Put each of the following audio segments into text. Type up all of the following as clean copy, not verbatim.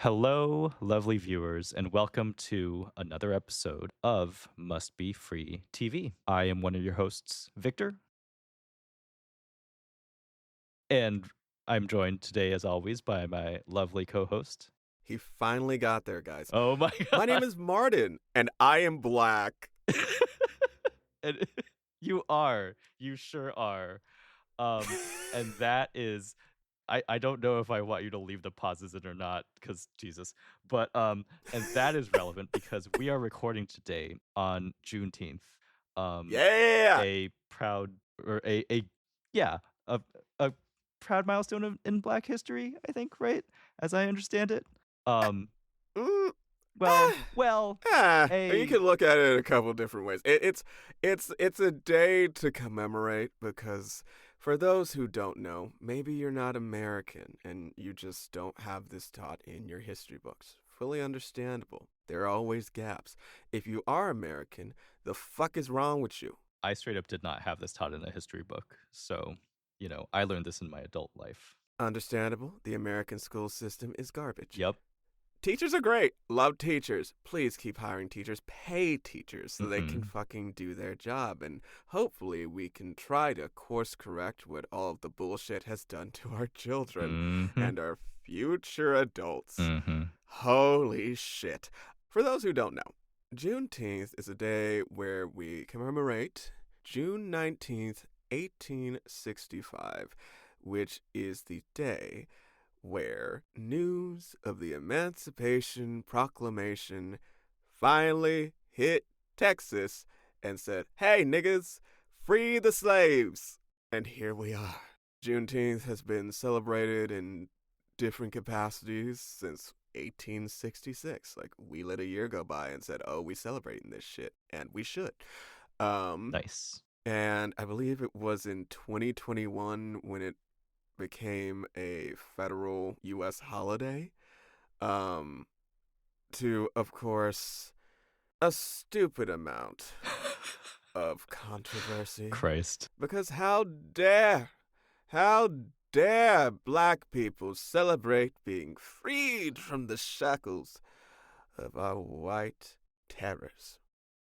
Hello, lovely viewers, and welcome to another episode of Must Be Free TV. I am one of your hosts, Victor, and I'm joined today, as always, by my lovely co host. He finally got there, guys. Oh my My name God. is Martin, and I am black. And you sure are. And that is. I don't know if I want you to leave the pauses in or not, because Jesus. But and that is relevant because we are recording today on Juneteenth. Yeah! A proud or a yeah, a proud milestone in Black history, I think, right? As I understand it. Um Mm, well, ah, well, you a can look at it a couple different ways. It's a day to commemorate because for those who don't know, maybe you're not American and you just don't have this taught in your history books. Fully understandable. There are always gaps. If you are American, the fuck is wrong with you? I straight up did not have this taught in a history book. So, I learned this in my adult life. Understandable. The American school system is garbage. Yep. Teachers are great. Love teachers. Please keep hiring teachers. Pay teachers so they can Mm-hmm. fucking do their job. And hopefully we can try to course correct what all of the bullshit has done to our children Mm-hmm. and our future adults. Mm-hmm. Holy shit. For those who don't know, Juneteenth is a day where we commemorate June 19th, 1865, which is the day where news of the Emancipation Proclamation finally hit Texas and said, "Hey, niggas, free the slaves." And here we are. Juneteenth has been celebrated in different capacities since 1866. Like, we let a year go by and said, "Oh, we celebrating this shit," and we should. Nice. And I believe it was in 2021 when it became a federal U.S. holiday, um, to, of course, a stupid amount of controversy. Christ. Because how dare black people celebrate being freed from the shackles of our white terrors?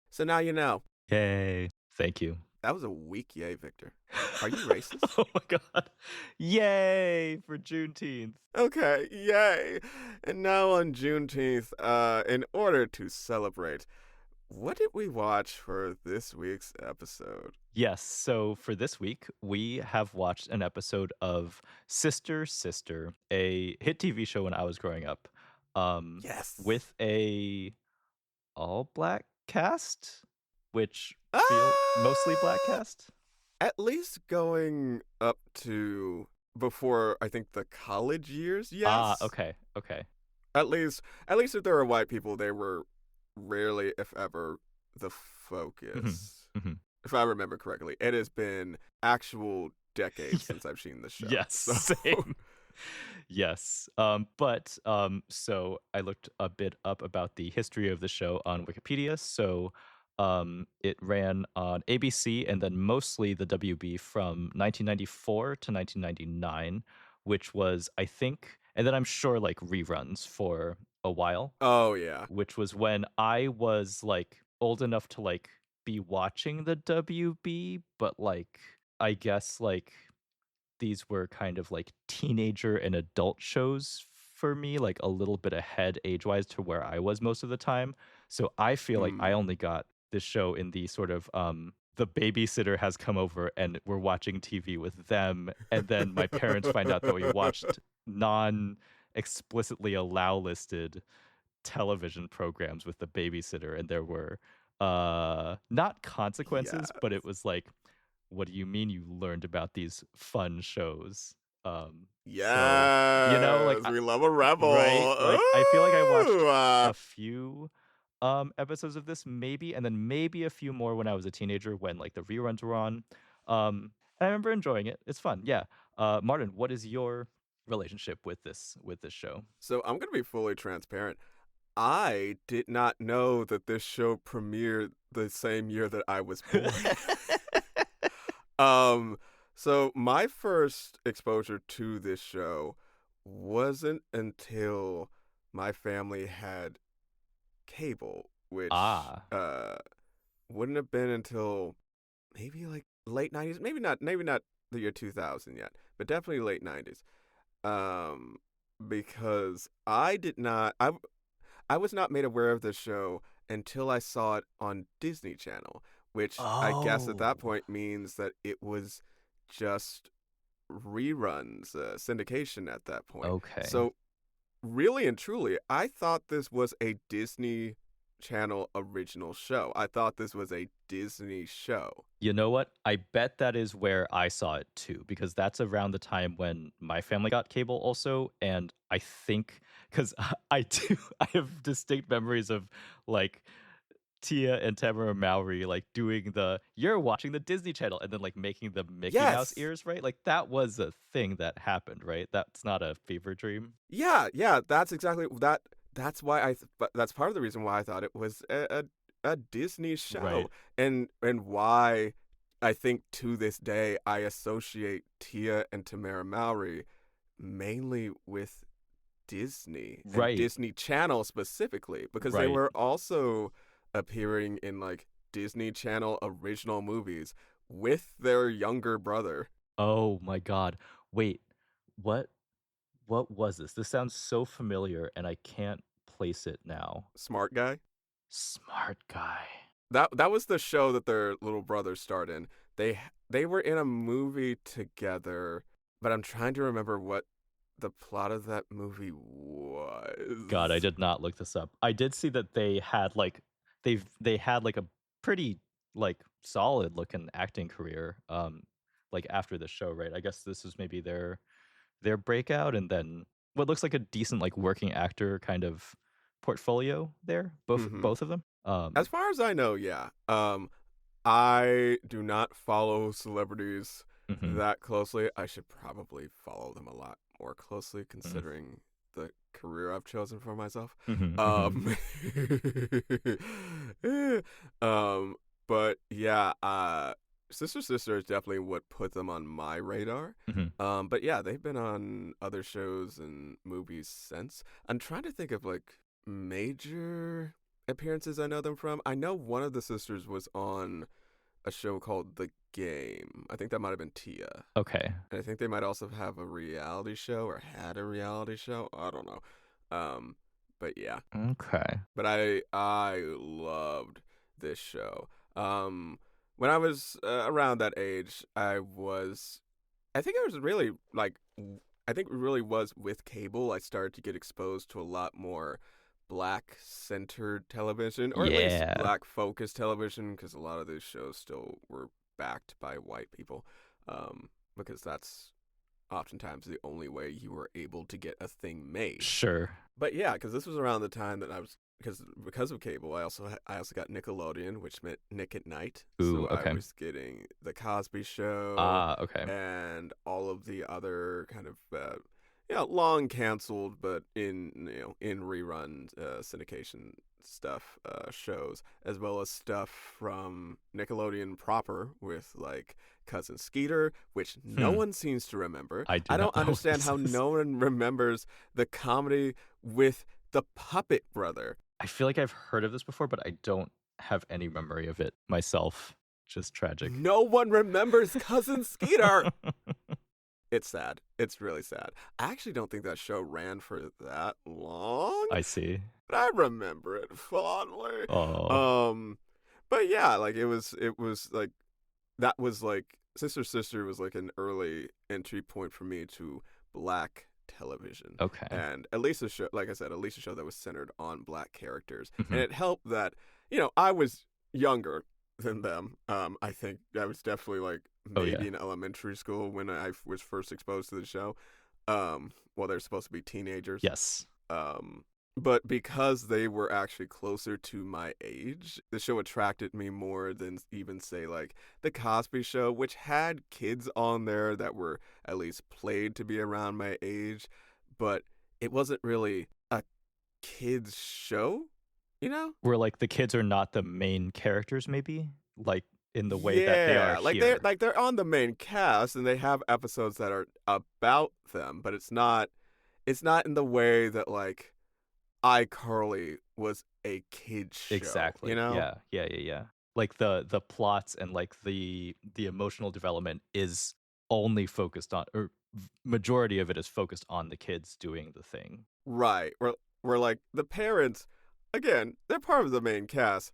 So now you know. Yay. Thank you. That was a weak yay, Victor. Are you racist? Oh my God. Yay for Juneteenth. Okay, yay. And now on Juneteenth, in order to celebrate, what did we watch for this week's episode? Yes, so for this week, we have watched an episode of Sister Sister, a hit TV show when I was growing up, Yes. with a all-black cast, which feel mostly black Ah! cast. At least going up to before, I think, the college years, yes. Okay. At least if there were white people, they were rarely, if ever, the Mhm, focus. mhm. If I remember correctly, it has been actual decades Yeah. since I've seen the show. Yes, So same. Yes. So I looked a bit up about the history of the show on Wikipedia. So it ran on ABC and then mostly the WB from 1994 to 1999, which was, I think, and then I'm sure like reruns for a while, oh yeah. which was when I was like old enough to like be watching the WB, but like I guess like these were kind of like teenager and adult shows for me, like a little bit ahead age-wise to where I was most of the time. So I feel like I Mm. only got this show in the sort of the babysitter has come over and we're watching TV with them, and then my parents find out that we watched non explicitly allow listed television programs with the babysitter, and there were not consequences, but it Yes. was like, what do you mean you learned about these fun shows? So like Yes, we love a rebel. right, like I feel like I watched Ooh, a few episodes of this maybe, and then maybe a few more when I was a teenager when like the reruns were on. And I remember enjoying it. It's fun. Yeah. Martin, what is your relationship with this show? so I'm gonna be fully transparent. I did not know that this show premiered the same year that I was born. um, so my first exposure to this show wasn't until my family had cable, which Ah, wouldn't have been until maybe like late 90s, maybe not the year 2000 yet, but definitely late 90s. Um because I was not made aware of this show until I saw it on Disney Channel, which I guess at that oh, point means that it was just reruns, syndication at that point. okay. So really and truly, I thought this was a Disney Channel original show. I thought this was a Disney show. You know what? I bet that is where I saw it too, because that's around the time when my family got cable also. And I think, because I do, I have distinct memories of like Tia and Tamara Mowry like doing you're watching the Disney Channel and then like making the Mickey Mouse Yes. ears, right? Like that was a thing that happened, right? That's not a fever dream. Yeah, yeah, that's exactly that. That's why but that's part of the reason why I thought it was a Disney show, Right. and why I think to this day I associate Tia and Tamara Mowry mainly with Disney and Right. Disney Channel specifically because they Right. were also appearing in like Disney Channel original movies with their younger brother, Oh my God. Wait, what what was this? This sounds so familiar and I can't place it now. Smart Guy. Smart guy. That was the show that their little brother starred in. They were in a movie together, but I'm trying to remember what the plot of that movie God, I was. did not look this up. I did see that they had like they had like a pretty like solid looking acting career like after the show, right? I guess this is maybe their breakout and then what looks like a decent like working actor kind of portfolio there, Hmm. both of them. As far as I know, yeah. I do not follow celebrities Mhm, that closely. I should probably follow them a lot more closely, mhm, considering the career I've chosen for myself. mhm, mhm, Um, um, but yeah, Sister Sister is definitely what put them on my radar. mhm. But yeah, they've been on other shows and movies since. I'm trying to think of like major appearances I know them from. I know one of the sisters was on a show called The Game. I think that might have been Tia. Okay. And I think they might also have a reality show or had a reality show. I don't know. Um, but yeah. Okay. But I loved this show. Um, when I was around that age, I think I was really like I think it really was with cable I started to get exposed to a lot more black centered television or at least Yeah. black focused television because a lot of these shows still were backed by white people because that's oftentimes the only way you were able to get a thing made. Sure. But yeah, because this was around the time that I was because of cable, I also got Nickelodeon, which meant Nick at Night. Ooh, So I okay. was getting the Cosby Show Ah, okay. and all of the other kind of long canceled but in rerun syndication stuff shows, as well as stuff from Nickelodeon proper with like Cousin Skeeter, which no Hmm. one seems to remember. I do I not don't know what understand this how is. no one remembers the comedy with the Puppet Brother. I feel like I've heard of this before, but I don't have any memory of it myself. Just tragic. No one remembers Cousin Skeeter. It's sad. It's really sad. I actually don't think that show ran for that long, I see. but I remember it fondly. Oh, Um, but yeah, like it was like that was like Sister Sister was like an early entry point for me to black television. okay. And at least a show, like I said, at least a show that was centered on black characters. And Mhm. it helped that, I was younger than them. I think I was definitely like Oh, maybe yeah. in elementary school when I was first exposed to the show. Well, they're supposed to be teenagers. Yes. Um, but because they were actually closer to my age, the show attracted me more than even say like the Cosby Show, which had kids on there that were at least played to be around my age, but it wasn't really a kids show, you know? Where, like, the kids are not the main characters maybe? Like, in the way that they are Yeah, here. they're on the main cast and they have episodes that are about them, but it's not in the way that like iCarly was a kid's show, you Exactly. know? Yeah. Yeah, yeah, yeah. Like, the plots and, like, the emotional development is only focused on or majority of it is focused on the kids doing the thing. Right. We're like the parents, again, they're part of the main cast,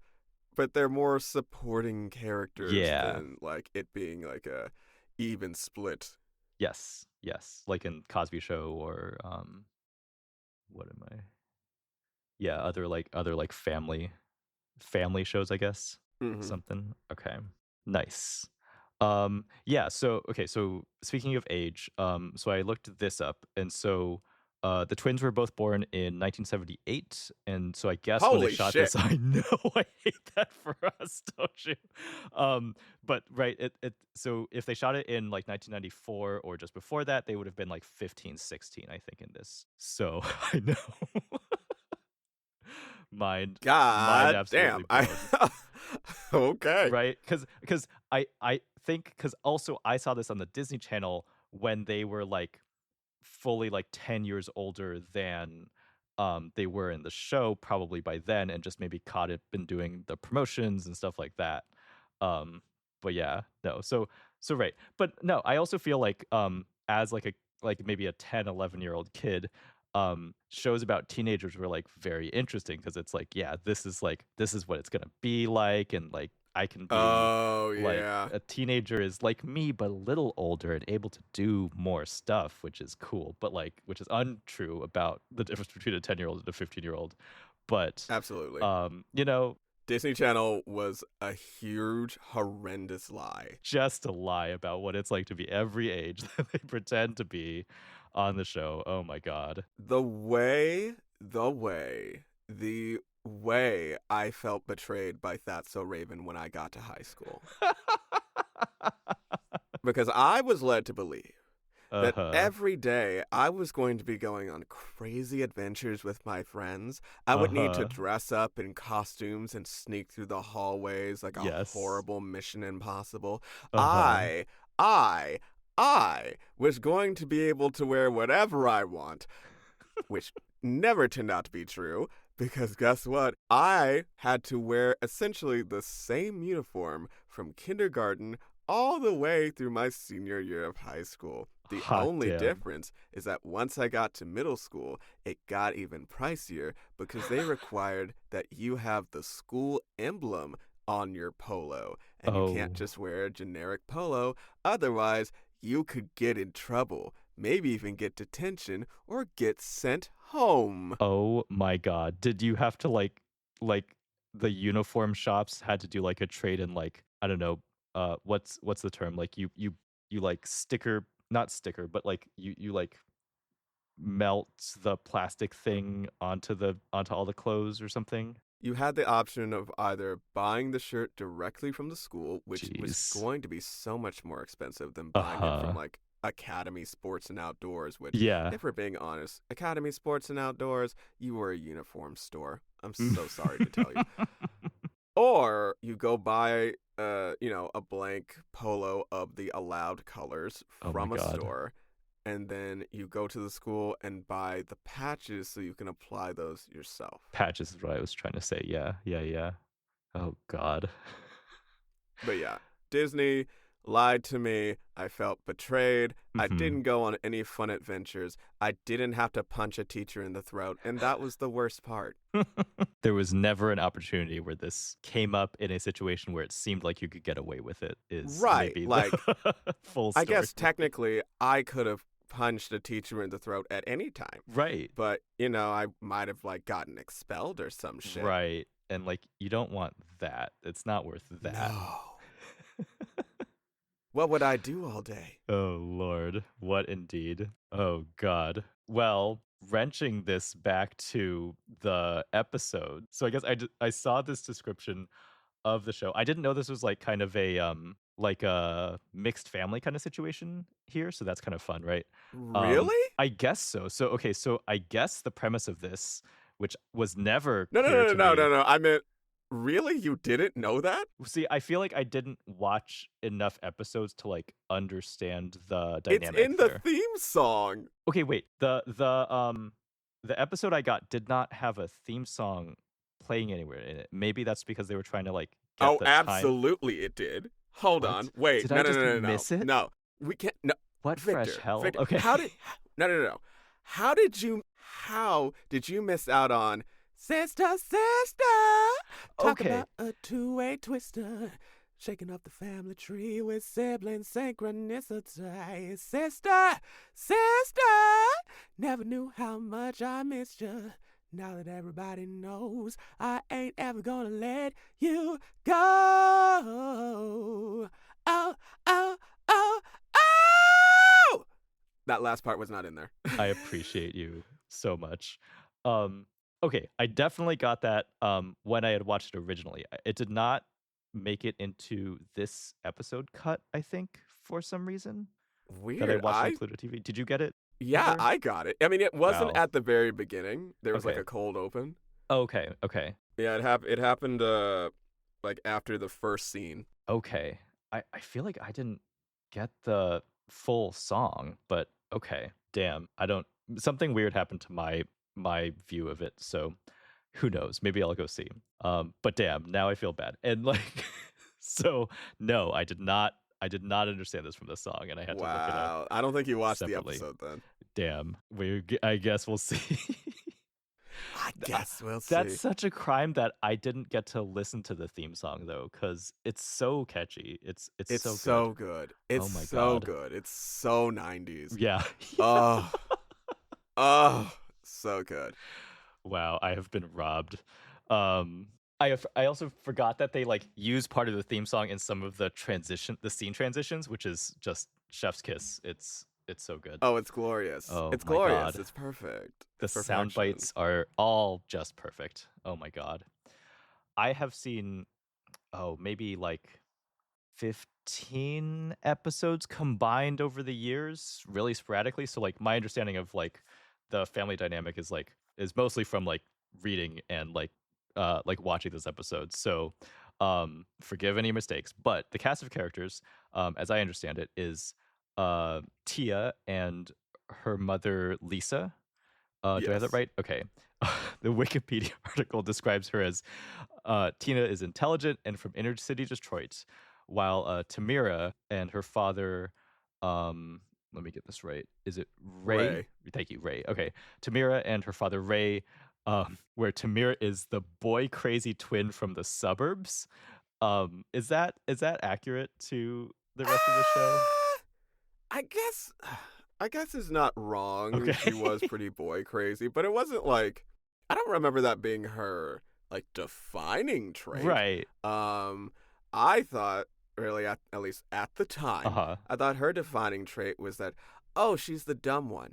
but they're more supporting characters Yeah. than like it being like a even split. Yes. Yes. Like in Cosby Show or, what am I yeah, other, like, family shows, I guess? Hmm. Something? Okay. Nice. Yeah, so okay, so speaking of age, so I looked this up, and so, the twins were both born in 1978, and so I guess when they Holy shot shit. this I know, I hate that for us, don't you? But right, so if they shot it in, like, 1994 or just before that, they would have been, like, 15, 16, I think, in this. So, I know. Mind mind God absolutely damn. I blown. okay. Right? Because I think because also I saw this on the Disney Channel when they were, like, fully, like, 10 years older than, they were in the show probably by then and just maybe caught it been doing the promotions and stuff like that. Um, but yeah, no, so right. But no, I also feel like, as, like, maybe a 10, 11-year-old kid, shows about teenagers were, like, very interesting because it's like, yeah, this is what it's gonna be like, and, like, I can be Oh like, yeah. a teenager is like me, but a little older and able to do more stuff, which is cool, but, like which is untrue about the difference between a 10-year-old and a 15-year-old. But, Absolutely. you know, Disney Channel was a huge, horrendous lie. just a lie about what it's like to be every age that they pretend to be on the show. Oh my god. The way I felt betrayed by That's So Raven when I got to high school. Because I was led to believe that Uh-huh. every day I was going to be going on crazy adventures with my friends. I would need to Uh-huh. dress up in costumes and sneak through the hallways like a Yes. horrible Mission Impossible. Uh-huh. I, I, I was going to be able to wear whatever I want, which never turned out to be true because guess what? I had to wear essentially the same uniform from kindergarten all the way through my senior year of high school. The Hot only damn. difference is that once I got to middle school, it got even pricier because they required that you have the school emblem on your polo, and you can't Oh. just wear a generic polo, otherwise, you could get in trouble, maybe even get detention or get sent home. Oh my god. Did you have to, like, the uniform shops had to do, like, a trade in, like, I don't know, what's the term? Like, you, like, sticker not sticker, but, like, like, melt the plastic thing onto all the clothes or something? You had the option of either buying the shirt directly from the school, which was Jeez. going to be so much more expensive than buying it from Uh-huh. like Academy Sports and Outdoors, which, Yeah. if we're being honest, Academy Sports and Outdoors, you were a uniform store. I'm so sorry to tell you. Or you go buy a blank polo of the allowed colors Oh my from a god. store, and then you go to the school and buy the patches so you can apply those yourself. Patches is what I was trying to say, yeah, yeah, yeah. Oh god. But yeah, Disney lied to me. I felt betrayed. I Mhm. didn't go on any fun adventures. I didn't have to punch a teacher in the throat, and that was the worst part. There was never an opportunity where this came up in a situation where it seemed like you could get away with it, is Right, maybe the like full I story. guess technically I could have punched a teacher in the throat at any time. Right, But, I might have like gotten expelled or some shit. right, and, like, you don't want that. It's not worth that. No. What would I do all day? Oh, lord. What indeed. Oh, god. Well, wrenching this back to the episode. So I guess I saw this description of the show. I didn't know this was, like, kind of a, like a mixed family kinda situation here, so that's kind of fun, right? Really? I guess so. So, okay, so I guess the premise of this, which was never No, no, clear no, no, to no, me. no, no. I meant, really? You didn't know that? See, I feel like I didn't watch enough episodes to, like, understand the It's dynamic in the there. theme song. Okay, wait. the episode I got did not have a theme song playing anywhere in it. Maybe that's because they were trying to, like, get Oh, the time. absolutely it did. Hold on. What? Wait. Did No, I no, just no, no, no. miss it? No. We can't. No. What fresh Victor. hell? Victor. Okay. No, no, no, no. How did you miss out on Sister, Sister? Talk Okay. about a two-way twister. Shaking up the family tree with sibling synchronicity. Sister, sister, never knew how much I missed you. Now that everybody knows, I ain't ever gonna let you go. Oh, oh, oh, oh! That last part was not in there. I appreciate you so much. Um, okay, I definitely got that, when I had watched it originally. It did not make it into this episode cut, I think, for some reason, that I Weird. watched on Pluto TV. Did you get it Yeah, either? I got it. I mean, it wasn't Wow. at the very beginning. There was like Okay. a cold open. Okay, okay, Yeah, it happened like after the first scene. okay. I feel like I didn't get the full song, but okay. Damn, I don't something weird happened to my view of it, so who knows? Maybe I'll go see. But damn, now I feel bad. And like so no, I did not understand this from the song and I had to look it up Wow. I don't think you watched the separately. episode then. Damn. I guess we'll see. I Uh, guess we'll That's see. such a crime that I didn't get to listen to the theme song though, because it's so catchy. It's It's so good. so good. Oh It's my so god. good. It's so 90s. Yeah. Oh, oh, so good. Wow, I have been robbed. I also forgot that they like use part of the theme song in some of the scene transitions, which is just chef's kiss. It's so good. Oh, it's glorious. Oh It's my glorious. god. It's perfect. The It's sound perfection. bites are all just perfect. Oh my god. I have seen maybe like 15 episodes combined over the years, really sporadically. So like my understanding of like the family dynamic is mostly from like reading and like watching those episodes. So forgive any mistakes, but the cast of characters, as I understand it, is Tia and her mother Lisa. Do I have that Yes. right? Okay. The Wikipedia article describes her as Tina is intelligent and from inner city Detroit, while Tamira and her father, let me get this right. Is it Ray? Ray. Thank you, Ray. Okay. Tamira and her father, Ray, where Tamira is the boy crazy twin from the suburbs. Is that accurate to the rest of the show? Ah, I guess I guess it's not wrong. Okay. She was pretty boy crazy, but it wasn't like I don't remember that being her like defining trait. Right. Um I thought really at least at the time, Uh-huh. I thought her defining trait was that oh, she's the dumb one.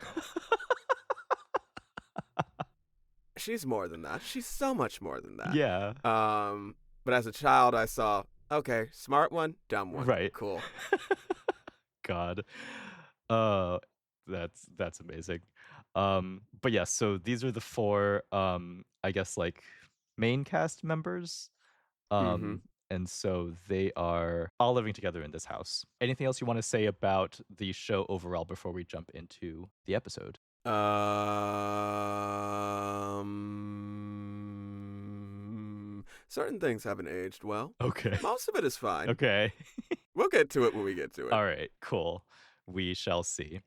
She's more than that. She's so much more than that. Yeah. But as a child I saw okay, smart one, dumb one. Right. Cool. God. Uh that's amazing. But yeah, so these are the four I guess like main cast members. Mhm. Um and so they are all living together in this house. Anything else you want to say about the show overall before we jump into the episode? Certain things haven't aged well. Okay. Most of it is fine. Okay. We'll get to it when we get to it. All right, cool. We shall see.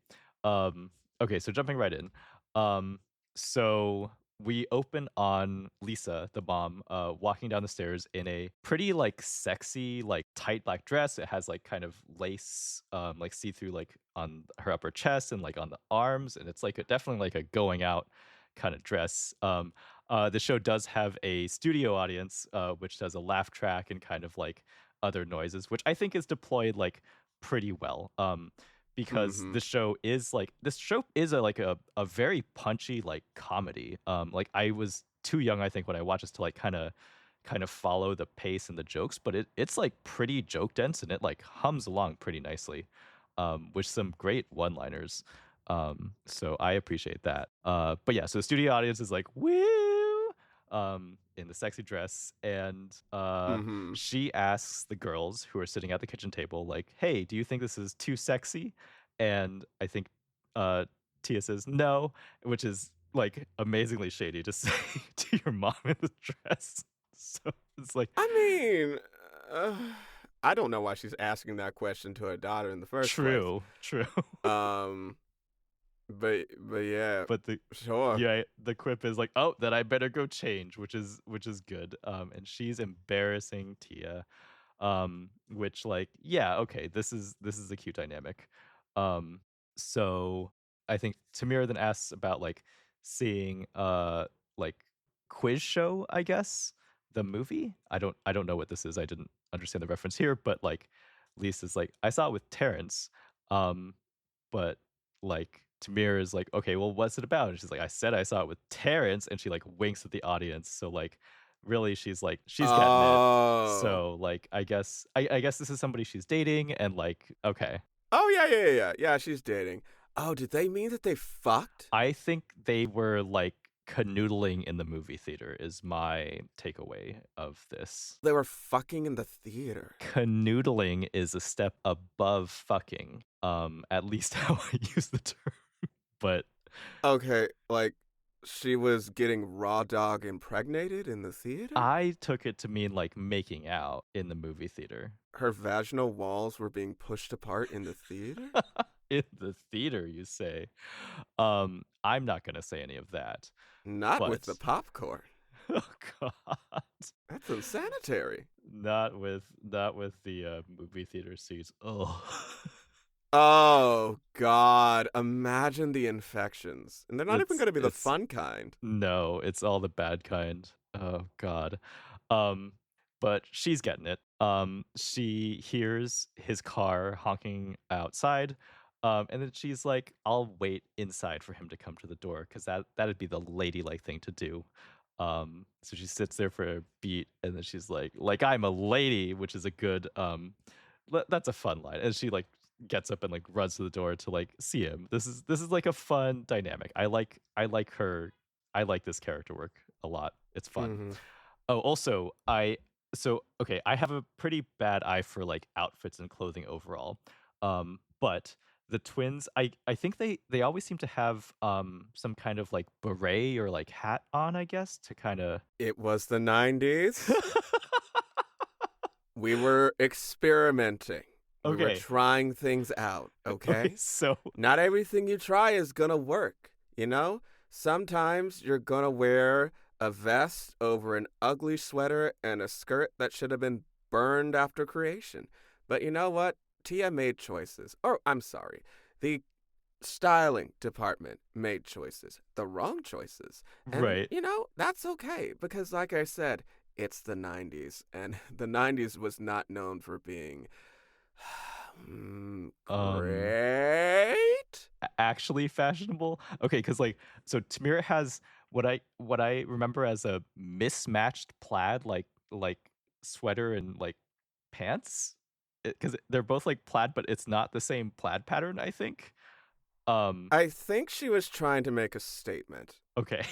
Okay, so jumping right in. Um, so we open on Lisa, the mom, walking down the stairs in a pretty like sexy, like tight black dress. It has like kind of lace, like see-through like on her upper chest and like on the arms, and it's like definitely like a going out kind of dress. The show does have a studio audience, which does a laugh track and kind of like other noises, which I think is deployed like pretty well. Because Mm-hmm. this show is a very punchy like comedy. Like I was too young, I think, when I watched this to like kind of follow the pace and the jokes, but it's like pretty joke dense and it like hums along pretty nicely, with some great one-liners. So I appreciate that. But yeah, so the studio audience is like woo, in the sexy dress, and Mm-hmm. she asks the girls who are sitting at the kitchen table, like, "Hey, do you think this is too sexy?" And I think uh, Tia says no, which is like, amazingly shady to say to your mom in the dress. So, it's like I mean, uh, I don't know why she's asking that question to her daughter in the first place. true, true. Um, but yeah, But the sure. yeah, the quip is like, "Oh, then I better go change," which is good. And she's embarrassing Tia, which like, yeah, okay, this is a cute dynamic. Um, so I think Tamira then asks about like seeing like quiz show, I guess, the movie. I don't know what this is. I didn't understand the reference here, but like Lisa's like, I saw it with Terrence. Um, but like Tamir is like, okay, well, what's it about? And she's like, I said I saw it with Terrence, and she like winks at the audience. So like, really, she's like, she's getting it. Oh. So like, I guess this is somebody she's dating, and like, okay, Oh yeah. She's dating. Oh, did they mean that they fucked? I think they were like canoodling in the movie theater is my takeaway of this. They were fucking in the theater. Canoodling is a step above fucking, at least how I use the term, but Okay, like she was getting raw dog impregnated in the theater? I took it to mean, like, making out in the movie theater. Her vaginal walls were being pushed apart in the theater? In the theater, you say? I'm not gonna say any of that, Not with the but popcorn. oh god. That's unsanitary. Not with the, movie theater seats. Oh. Oh, God. Imagine the infections. And they're not even going to be the It's fun kind. no, it's all the bad kind. Oh god. Um, but she's getting it. She hears his car honking outside, and then she's like, "I'll wait inside for him to come to the door," because that'd be the ladylike thing to do. So she sits there for a beat, and then she's like I'm a lady," which is a good that's a fun line. And she like gets up and like runs to the door to like see him. This is like a fun dynamic. I like her. I like this character work a lot. It's fun. Hmm. Oh, also, I so okay, I have a pretty bad eye for like outfits and clothing overall. But the twins, I think they always seem to have some kind of like beret or like hat on, I guess, to kind of It was the 90s. We were experimenting. We were Okay. trying things out, Okay, okay? so Not everything you try is gonna work, you know? Sometimes you're gonna wear a vest over an ugly sweater and a skirt that should have been burned after creation. But you know what? Tia made choices. Or, I'm sorry, the styling department made choices, the wrong choices. And, right. that's okay because, like I said, it's the 90s, and the 90s was not known for being Um great. Actually fashionable. Okay, because like so Tamira has what I remember as a mismatched plaid like sweater and like pants because they're both like plaid, but it's not the same plaid pattern, I think. Um, I think she was trying to make a statement. okay.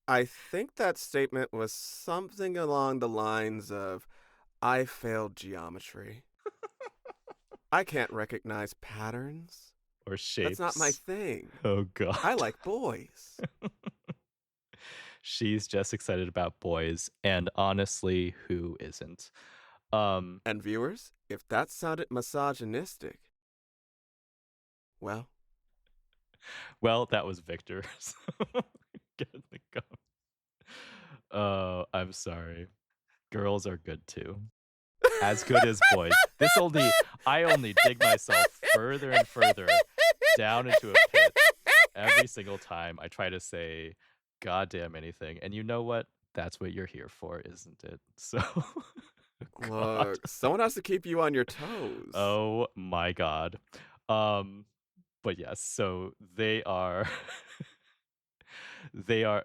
I think that statement was something along the lines of I failed geometry. I can't recognize patterns. Or That's not my shapes. thing. Oh I god. like boys. She's just excited about boys, and honestly, who isn't? Um, And viewers, if that sounded misogynistic, well, well, that was Victor. So get in the gum. Oh, I'm sorry. Girls are good too. As good as boys. I only dig myself further and further down into a pit every single time I try to say goddamn anything. And you know what? That's what you're here for, isn't it? So, God. look, someone has to keep you on your toes. Oh my God. Um, but yes, so they are, they are,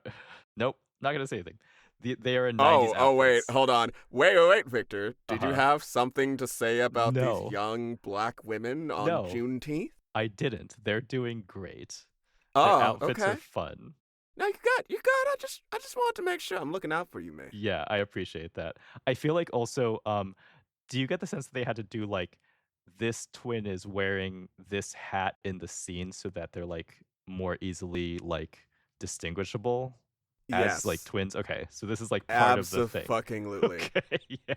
nope, not gonna say anything. They are in 90s Wait, outfits. hold on. Wait, Victor. Uh Did you huh. have something to say about these No, young black women on no, Juneteenth? I didn't. They're doing great. Their Oh, outfits are okay. fun. No, you got. I just wanted to make sure I'm looking out for you, man. Yeah, I appreciate that. I feel like also, do you get the sense that they had to do like this twin is wearing this hat in the scene so that they're like more easily like distinguishable as, like, Yes. twins? Okay, so this is, like, part of the thing. Abso-fucking-lutely. Okay, yeah.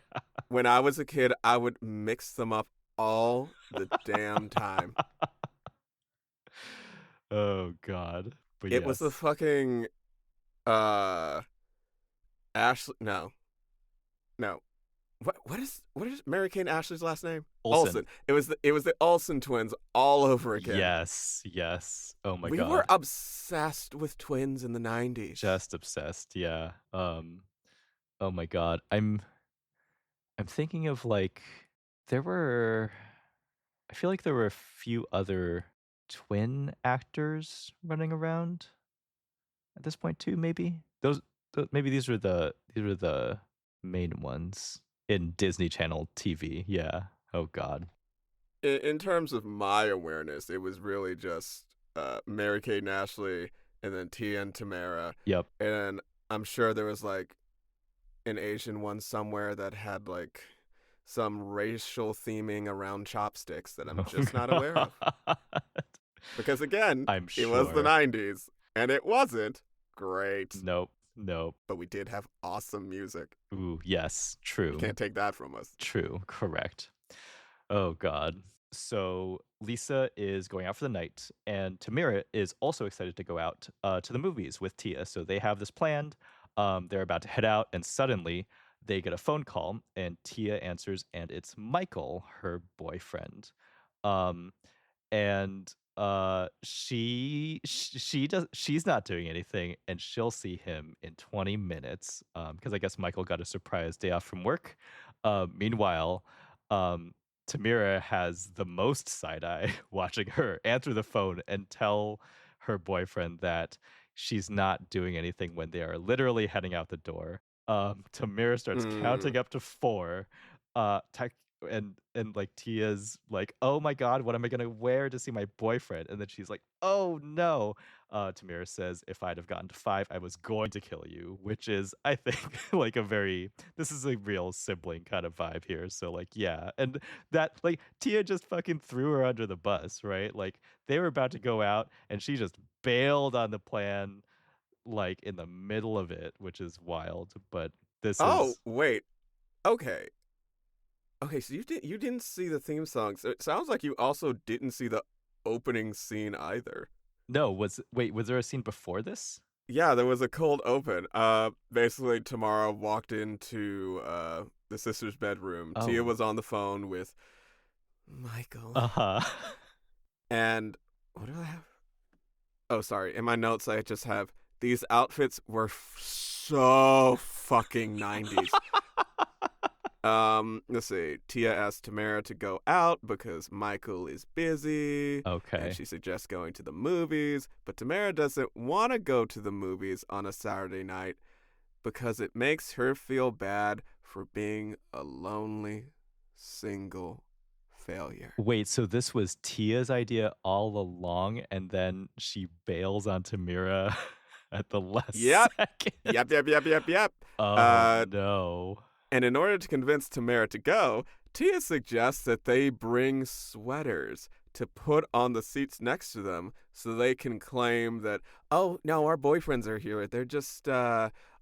When I was a kid, I would mix them up all the damn time. Oh god. But It was the yes. fucking, uh, Ashley no. No. What is Mary-Kate and Ashley's last name? Olsen. Olsen. It was the Olsen twins all over again. Yes, yes. Oh my We were god. obsessed with twins in the 90s. Just obsessed, yeah. Oh my god. I'm thinking of, like, there were I feel like there were a few other twin actors running around at this point too, maybe? Maybe these were the main ones in Disney Channel TV, yeah. Oh god. In terms of my awareness, it was really just Mary-Kate and Ashley and then Tia and Tamara. Yep. And I'm sure there was like an Asian one somewhere that had like some racial theming around chopsticks that I'm Oh just not aware of. god. Because again, I'm it was the sure. 90s and it wasn't great, Nope, nope. but we did have awesome music. Ooh, yes, You true, can't take that from us. true, correct. Oh god. So Lisa is going out for the night, and Tamira is also excited to go out to the movies with Tia. So they have this planned. They're about to head out, and suddenly they get a phone call, and Tia answers, and it's Michael, her boyfriend. Um, and she's not doing anything, and she'll see him in 20 minutes because I guess Michael got a surprise day off from work. Meanwhile, um Tamira has the most side eye watching her answer the phone and tell her boyfriend that she's not doing anything when they are literally heading out the door. Tamira starts Mm. counting up to 4, tech and, like, Tia's like, "Oh my god, what am I gonna wear to see my boyfriend?" And then she's like, "Oh, no." Tamira says, "If I'd have gotten to 5, I was going to kill you," which is, I think, like, this is a real sibling kind of vibe here, so, like, yeah, and that like, Tia just fucking threw her under the bus, right? Like, they were about to go out, and she just bailed on the plan, like, in the middle of it, which is wild, but this Oh, is wait. Okay. Okay, so you didn't see the theme song. So it sounds like you also didn't see the opening scene either. No, was there a scene before this? Yeah, there was a cold open. Basically Tamara walked into the sister's bedroom. Tia Oh. was on the phone with Michael. Uh-huh. And what do I have? Oh, sorry. In my notes I just have these outfits were so fucking 90s. Let's see. Tia asks Tamara to go out because Michael is busy, and Okay. she suggests going to the movies. But Tamara doesn't want to go to the movies on a Saturday night because it makes her feel bad for being a lonely, single failure. Wait, so this was Tia's idea all along, and then she bails on Tamira at the last Yep. second? Yep, yep, yep, yep, yep. Oh, Uh, no. And in order to convince Tamara to go, Tia suggests that they bring sweaters to put on the seats next to them so they can claim that, oh, no, our boyfriends are here. They're just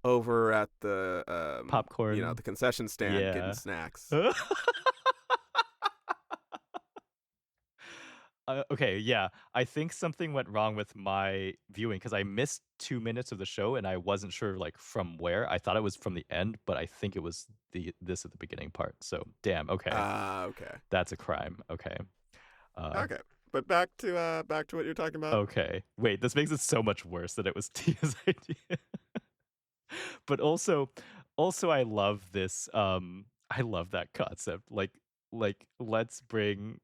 over at the, Popcorn. the concession stand getting Yeah. snacks. Okay, yeah. I think something went wrong with my viewing because I missed 2 minutes of the show, and I wasn't sure, like, from where. I thought it was from the end, but I think it was this at the beginning part. So, damn, okay. Okay. That's a crime. Okay. Uh, Okay. But back to what you're talking about. okay. Wait, this makes it so much worse that it was Tia's idea. But also I love this, I love that concept. Like, let's bring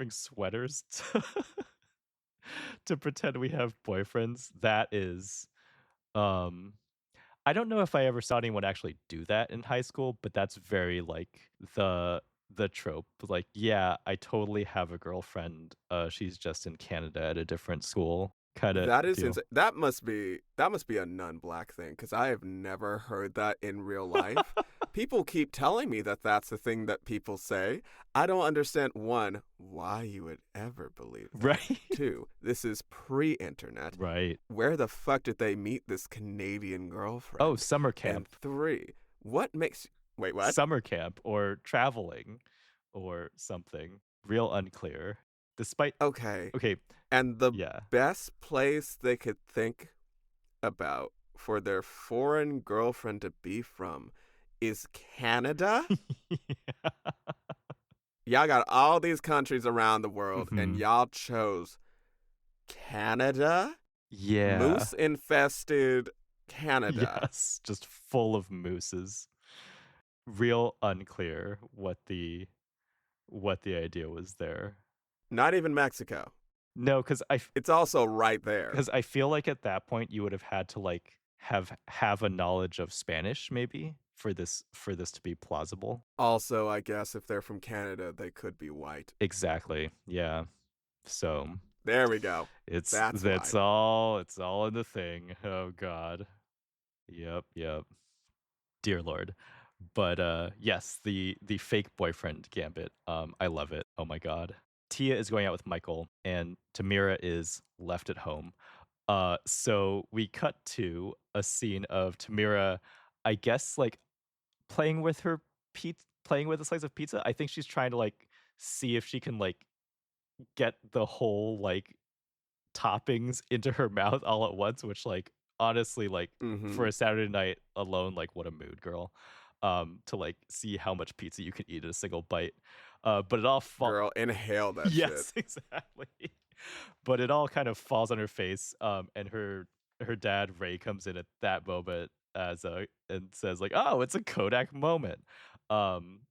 sweaters to to pretend we have boyfriends. That is, um I don't know if I ever saw anyone actually do that in high school, but that's very, like, the trope. Like, yeah, I totally have a girlfriend, she's just in Canada at a different school. kind of That is deal. insane. That must be a non-black thing because I have never heard that in real life. People keep telling me that that's the thing that people say. I don't understand, one, why you would ever believe that. Right? Two, this is pre-internet. Right. Where the fuck did they meet this Canadian Oh, girlfriend? summer And camp. three, what makes wait, what? Summer camp or traveling or something. Real unclear. Despite Okay. okay, And the yeah. best place they could think about for their foreign girlfriend to be from is Canada? Y'all got all these countries around the world, and Mhm. y'all chose Canada? Yeah. Moose infested Canada. Yes, just full of mooses. Real unclear what the idea was there. Not even Mexico. No, It's also right there. because I feel like at that point you would have had to like have a knowledge of Spanish maybe for this to be plausible. Also, I guess if they're from Canada, they could be white. Exactly. Yeah. So There we go. That's why. it's all in the thing. Oh God. Yep. Yep. Dear Lord. But yes, the fake boyfriend gambit. I love it. Oh my God. Tia is going out with Michael, and Tamira is left at home. So we cut to a scene of Tamira, I guess, like playing with her playing with a slice of pizza. I think she's trying to like see if she can like get the whole like toppings into her mouth all at once, which like honestly, like Mm-hmm. for a Saturday night alone, like what a mood, girl. To like see how much pizza you can eat in a single bite. But it all Girl, inhale that shit. yes, exactly. But it all kind of falls on her face. And her dad Ray comes in at that moment as a and says like, "Oh, it's a Kodak moment." Um,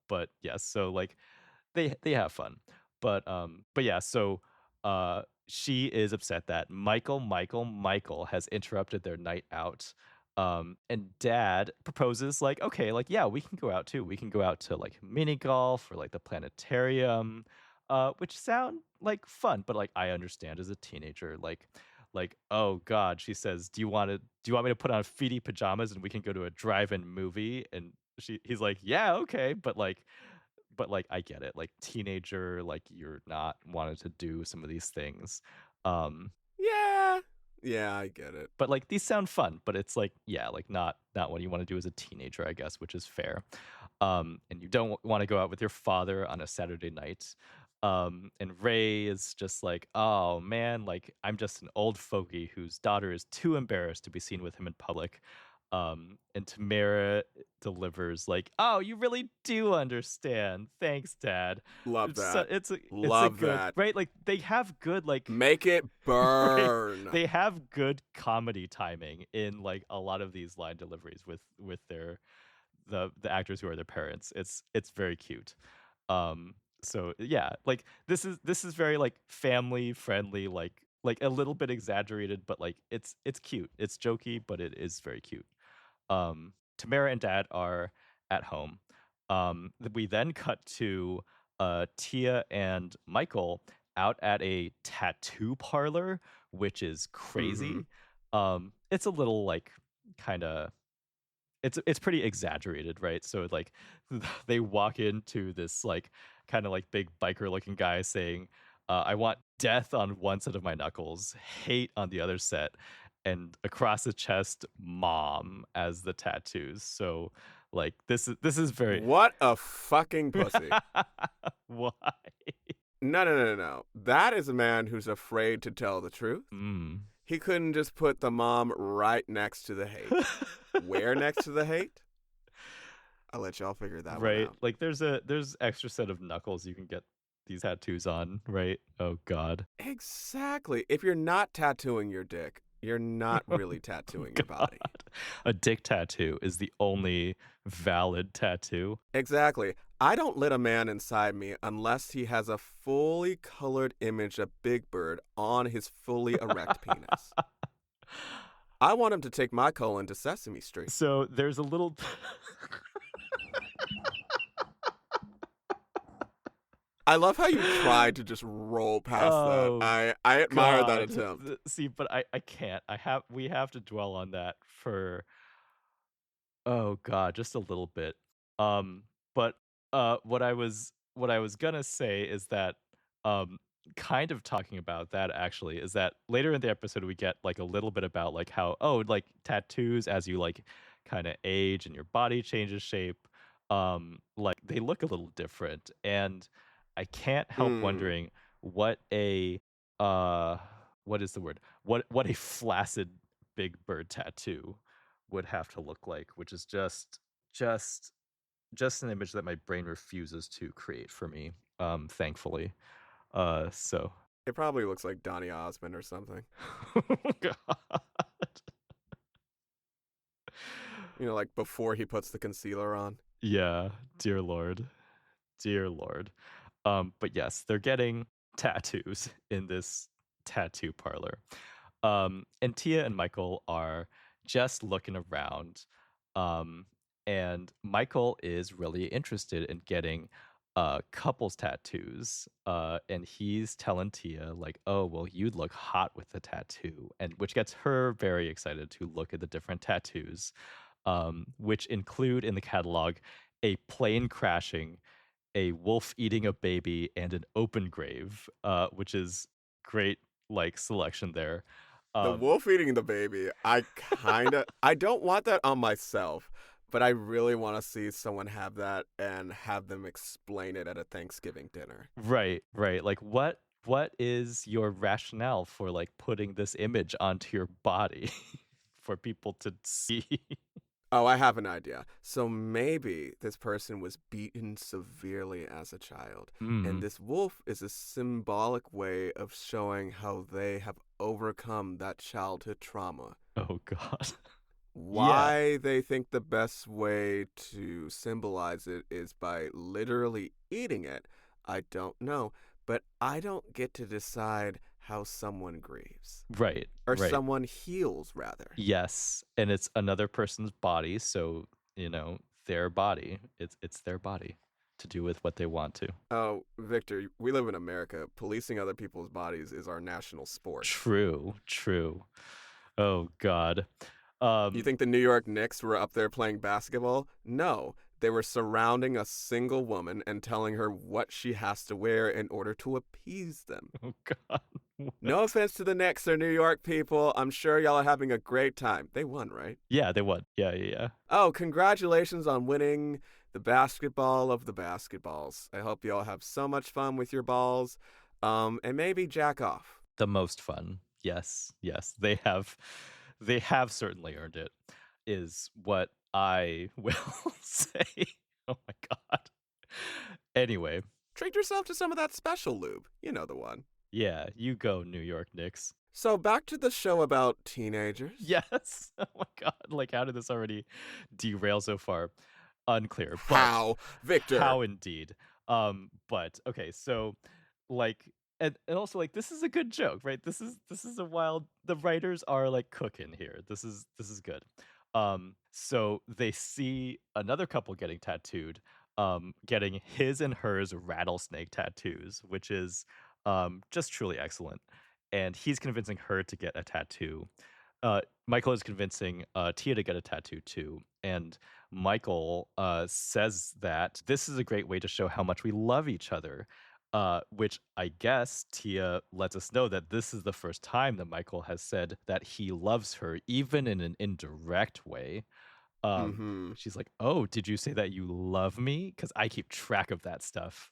but yes, so like they have fun. But yeah, so she is upset that Michael has interrupted their night out. And dad proposes like, okay, like yeah, we can go out too. We can go out to like mini golf or like the planetarium. Which sound like fun, but like I understand as a teenager, like, oh God, she says, do you want me to put on feety pajamas and we can go to a drive-in movie? And he's like, yeah, okay, but like I get it, like teenager, like you're not wanting to do some of these things. Um, Yeah. Yeah, I get it. but like these sound fun, but it's like, yeah, like not what you want to do as a teenager, I guess, which is fair. And you don't want to go out with your father on a Saturday night. And Ray is just like, oh man, like I'm just an old fogey whose daughter is too embarrassed to be seen with him in public. And Tamara delivers like, "Oh, you really do understand. Thanks, Dad." Love that. It's a Love good that. right. Like they have good like Make it right. burn. They have good comedy timing in like a lot of these line deliveries with their the actors who are their parents. It's very cute. Um, so yeah, like this is very like family friendly, like a little bit exaggerated, but like it's cute. It's jokey, but it is very cute. Tamara and Dad are at home. We then cut to Tia and Michael out at a tattoo parlor, which is Mm-hmm. crazy. It's a little like kind of it's pretty exaggerated, right? So like they walk into this like kind of like big biker looking guy saying, "I want death on one set of my knuckles, hate on the other set." And across the chest, mom as the tattoos. So like this is very What a fucking pussy. why? No, no, no, no, no. That is a man who's afraid to tell the truth. Mm. He couldn't just put the mom right next to the hate. Where next to the hate? I'll let y'all figure that one Right. out. Like there's extra set of knuckles you can get these tattoos on, right? Oh God. Exactly. If you're not tattooing your dick, you're not Oh really tattooing your God. body. A dick tattoo is the only valid tattoo. Exactly. I don't let a man inside me unless he has a fully colored image of Big Bird on his fully erect penis. I want him to take my colon to Sesame Street. So there's a little I love how you tried to just roll past that. Oh I admire that god. attempt. See, but I can't. We have to dwell on that for oh god, just a little bit. Um, but, what I was gonna say is that, um, kind of talking about that actually, is that later in the episode, we get, like, a little bit about, like, how, oh, like, tattoos as you, like, kinda age and your body changes shape, like, they look a little different, and I can't help Mm. wondering what a, uh, what is the word? What a flaccid Big Bird tattoo would have to look like, which is just just an image that my brain refuses to create for me, thankfully. So It probably looks like Donny Osmond or something. God. You know, like before he puts the concealer on. Yeah, dear lord. Dear lord. But yes, they're getting tattoos in this tattoo parlor. And Tia and Michael are just looking around. Um, and Michael is really interested in getting couples tattoos. And he's telling Tia, like, oh, well, you'd look hot with a tattoo. And which gets her very excited to look at the different tattoos, which include in the catalog a plane crashing, a wolf eating a baby, and an open grave, which is great, like, selection there. The Um, wolf eating the baby, I don't want that on myself, but I really want to see someone have that and have them explain it at a Thanksgiving dinner. right, right. Like, what is your rationale for, like, putting this image onto your body for people to see? Oh, I have an idea. So maybe this person was beaten severely as a child, and Mm. this wolf is a symbolic way of showing how they have overcome that childhood trauma. Oh god. Yeah, Why they think the best way to symbolize it is by literally eating it, I don't know. But I don't get to decide how someone grieves, right, or right. someone heals, rather. Yes, and it's another person's body, so, their body. It's their body to do with what they want to. Oh, Victor, we live in America. Policing other people's bodies is our national sport. True, true. Oh god. You Um, think the New York Knicks were up there playing basketball? No. They were surrounding a single woman and telling her what she has to wear in order to appease them. oh god. No What? offense to the Knicks or New York people. I'm sure y'all are having a great time. They won, right? Yeah, they won. Yeah, yeah, yeah. Oh, congratulations on winning the basketball of the basketballs. I hope y'all have so much fun with your balls. And maybe jack off. The most fun. Yes, yes. They have certainly earned it, is what I will say. Oh my god. Anyway, Treat yourself to some of that special lube. You know the one. yeah, you go, New York Knicks. So back to the show about teenagers. Yes. Oh my god. Like, how did this already derail so far? Unclear, but How, Victor? how indeed. But okay, so like and also like this is a good joke, right? This is a wild the writers are like cooking here. This is good. So they see another couple getting tattooed, getting his and hers rattlesnake tattoos, which is just truly excellent. And he's convincing her to get a tattoo. Michael is convincing Tia to get a tattoo too. And Michael says that this is a great way to show how much we love each other, which I guess Tia lets us know that this is the first time that Michael has said that he loves her, even in an indirect way. Mm-hmm. She's like, "Oh, did you say that you love me? Because I keep track of that stuff."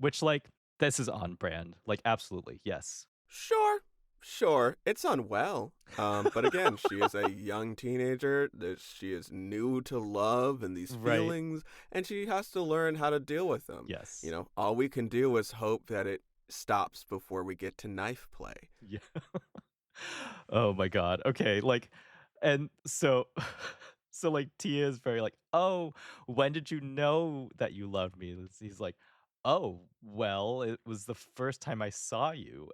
Which, like, this is on brand. Like, absolutely, yes. Sure, sure. It's unwell. But again, she is a young teenager. She is new to love and these Right. feelings, and she has to learn how to deal with them. You Yes. know, all we can do is hope that it stops before we get to knife play. Yeah. Oh my god. Okay, like and so so like Tia is very like, "Oh, when did you know that you loved me?" He's like, "Oh, well, it was the first time I saw you."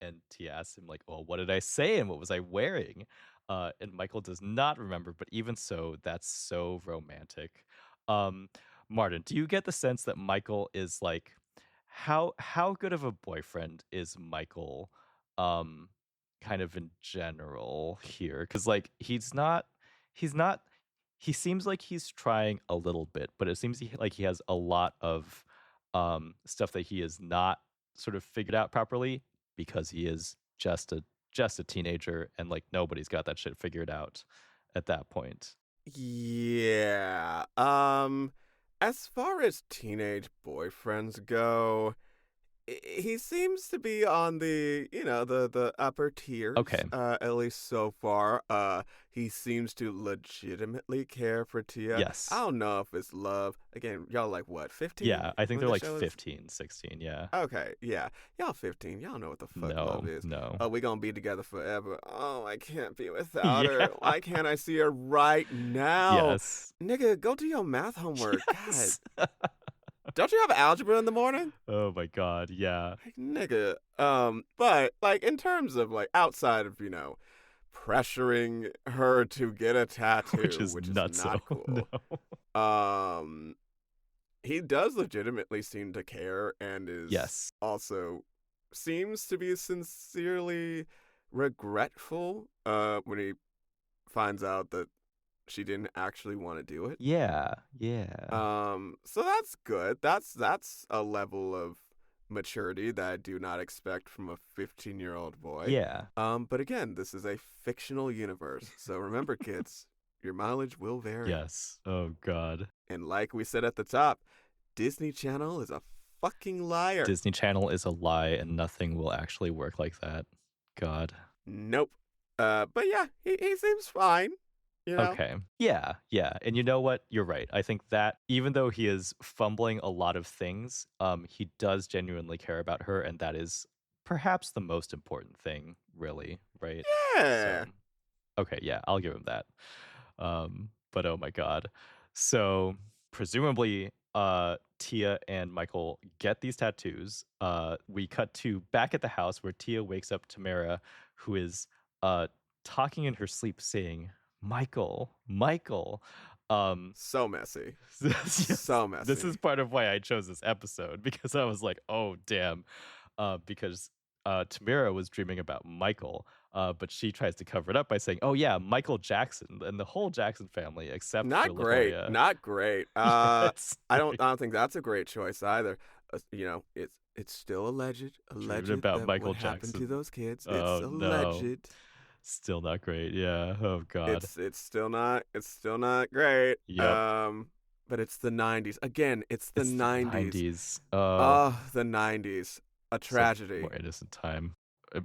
And Tia asks him like, "Well, what did I say and what was I wearing?" And Michael does not remember, but even so, that's so romantic. Um, Martin, do you get the sense that Michael is like how good of a boyfriend is Michael, um, kind of in general here? Because like, he's not he seems like he's trying a little bit, but it seems like he has a lot of, stuff that he is not sort of figured out properly because he is just a teenager, and, like, nobody's got that shit figured out at that point. Yeah. As far as teenage boyfriends go, he seems to be on the the upper tiers, Okay. at least so far. He seems to legitimately care for Tia. I Yes. don't know if it's love. Again, y'all like what, 15 Yeah, I think when they're, the like, show is? 15, 16. Yeah. Okay, yeah. Y'all 15. Y'all know what the fuck love No, is. no. Oh, we gonna be together forever. Oh, I can't be without Yeah. her. Why can't I see her right now? Yes. Nigga, go do your math homework. God, Yes. don't you have algebra in the morning? Oh my god, yeah. Like, nigga. But like in terms of like outside of, pressuring her to get a Which tattoo, is which is nutso. not No. cool. Um, he does legitimately seem to care and is Yes. also seems to be sincerely regretful when he finds out that she didn't actually want to do it. Yeah, yeah. So that's good. That's a level of maturity that I do not expect from a 15-year-old boy. Yeah. But again, this is a fictional universe. So remember, kids, your mileage will vary. Yes. Oh god. And like we said at the top, Disney Channel is a fucking liar. Disney Channel is a lie and nothing will actually work like that. God. Nope. But yeah, he seems fine, you know? Okay. Yeah, yeah. And you know what? You're right. I think that even though he is fumbling a lot of things, he does genuinely care about her, and that is perhaps the most important thing, really, right? So, Yeah. okay, yeah, I'll give him that. But oh my god. So presumably, Tia and Michael get these tattoos. We cut to back at the house where Tia wakes up Tamara, who is talking in her sleep, saying, "Michael, Michael." Um, So messy. yes, So this is messy. part of why I chose this episode because I was like, "Oh damn," because Tamara was dreaming about Michael, but she tries to cover it up by saying, "Oh yeah, Michael Jackson and the whole Jackson family except for Not great. Latoya." Not great. Yes, I don't like, I don't think that's a great choice either. It's still alleged, dreaming alleged about that Michael what happened to Jackson. those kids. It's Oh no, alleged. still not great. Yeah. Oh god. It's still not great. Yep. But it's the 90s. Again, it's the It's the 90s. 90s. Oh, Oh, the 90s. A such tragedy. more innocent time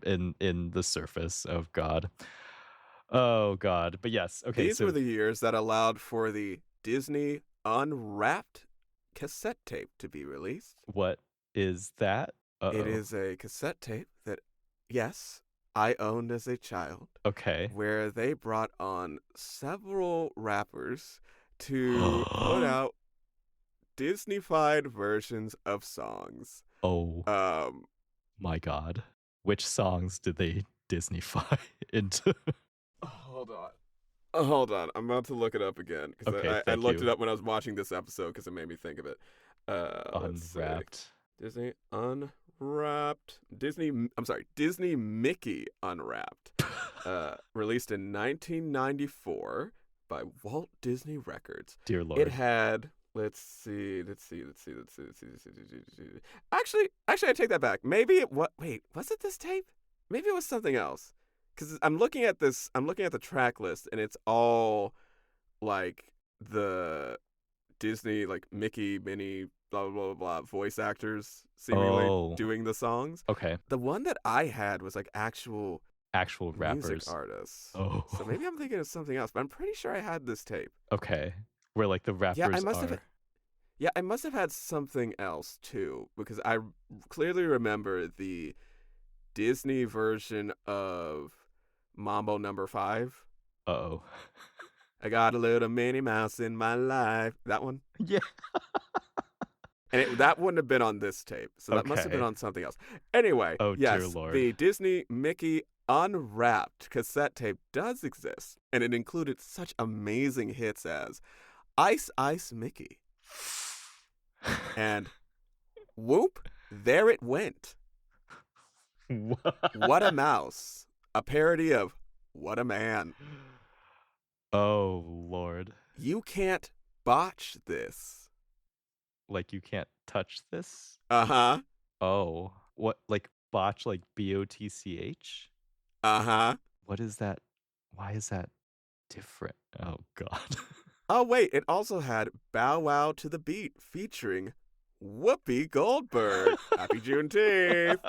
in the surface. Oh god. Oh god. But yes. Okay. These were So the years that allowed for the Disney Unwrapped cassette tape to be released. what is that? Uh It oh. is a cassette tape that, yes, I owned as a child, Okay. where they brought on several rappers to put out Disney-fied versions of songs. Oh Um, my god. Which songs did they Disneyfy into? hold on. Hold on. I'm about to look it up again because Okay, I thank looked it you. up when I was watching this episode because it made me think of it. Let's see. Unwrapped. Disney Unwrapped. I'm sorry, Disney Mickey Unwrapped. Released in 1994 by Walt Disney Records. Dear It Lord. had, let's see. Actually, I take that back. Maybe wait, was it this tape? Maybe it was something else. Because I'm looking at this, I'm looking at the track list, and it's all like the Disney, like Mickey, Minnie, blah, blah, blah, blah, voice actors seemingly Oh, doing the songs. okay. The one that I had was like actual Actual music rappers. artists. So Oh, maybe I'm thinking of something else, but I'm pretty sure I had this tape. okay. Where like the Yeah, I rappers must have. are. Yeah, I must have had something else too, because I clearly remember the Disney version of Mambo Number 5. Uh-oh. I got a little Minnie Mouse in my life. That one. Yeah. And that wouldn't have been on this tape, so that must have been Okay. on something else. Anyway, Oh dear yes, Lord. the Disney Mickey Unwrapped cassette tape does exist, and it included such amazing hits as Ice Ice Mickey and Whoop. there it went. What a What? Mouse, a parody of What a Man. Oh, Lord. You can't botch this. Like, you can't touch this? Uh huh. Oh. What, like, botch, like, BOTCH? Uh huh. What is that? Why is that different? Oh, God. Oh, wait, it also had Bow Wow to the Beat featuring Whoopi Goldberg. Happy Juneteenth.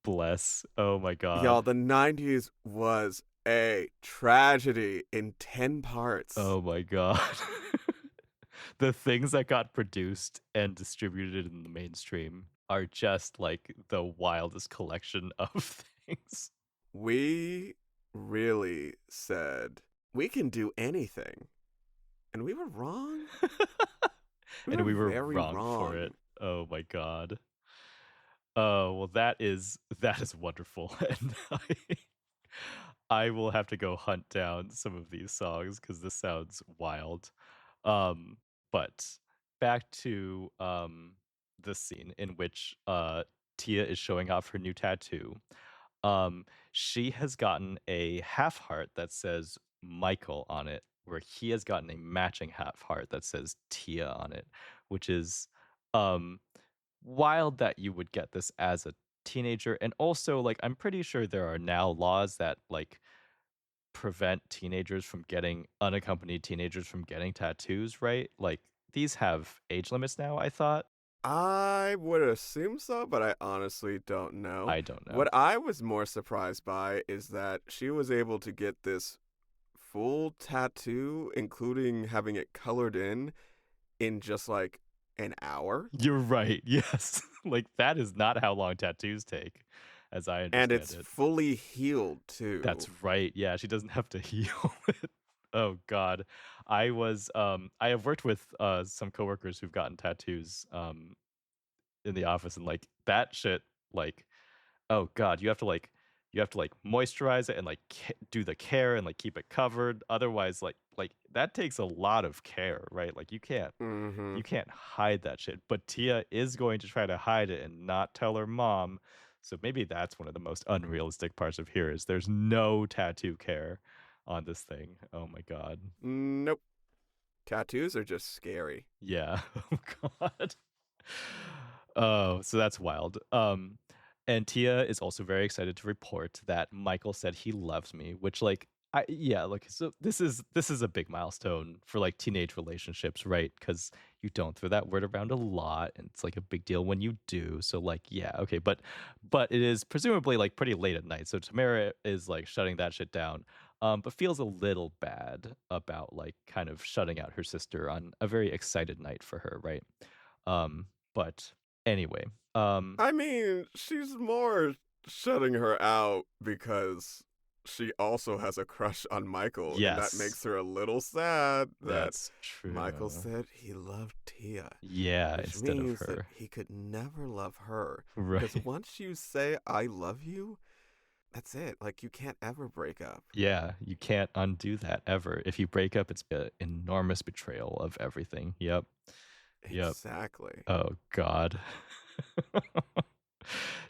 Bless. Oh my Y'all, God. the 90s was a tragedy in 10 parts. Oh my God. The things that got produced and distributed in the mainstream are just like the wildest collection of things. We really said, we can do anything. And we were wrong. We And were we were very wrong for it. wrong. Oh my God. Oh, well that is wonderful. And I will have to go hunt down some of these songs because this sounds wild. Um, but back to the scene in which Tia is showing off her new tattoo. Um, she has gotten a half heart that says Michael on it, where he has gotten a matching half heart that says Tia on it, which is um wild that you would get this as a teenager. And also, like, I'm pretty sure there are now laws that like prevent teenagers from getting unaccompanied teenagers from getting tattoos, right? Like these have age limits now, I thought. I would assume so, but I honestly don't know. I don't know. What I was more surprised by is that she was able to get this full tattoo, including having it colored in just like an hour. You're right. Yes. Like that is not how long tattoos take, as I And understand it's it. fully healed too. That's right. Yeah, she doesn't have to heal it. Oh God. I have worked with some coworkers who've gotten tattoos in the office, and like that shit, like, oh God, you have to like moisturize it and like do the care and like keep it covered. Otherwise, like that takes a lot of care, right? Like Mm-hmm. you can't hide that shit. But Tia is going to try to hide it and not tell her mom. So maybe that's one of the most unrealistic parts of here is there's no tattoo care on this thing. Oh my God. Nope. Tattoos are just scary. Yeah. Oh God. Oh, so that's wild. And Tia is also very excited to report that Michael said he loves me, which like yeah, like so this is a big milestone for like teenage relationships, right? Because you don't throw that word around a lot, and it's like a big deal when you do. So like, yeah, okay, but it is presumably like pretty late at night. So Tamara is like shutting that shit down. But feels a little bad about like kind of shutting out her sister on a very excited night for her, right? But anyway, I mean, she's more shutting her out because she also has a crush on Michael, and that yes, makes her a little sad that that's Michael true. said he loved Tia, Yeah, which instead of means that her. he could never love her. Because Right. once you say, I love you, that's it. Like, you can't ever break up. Yeah, you can't undo that ever. If you break up, it's an enormous betrayal of everything. Yep. Yep. Exactly. Oh God.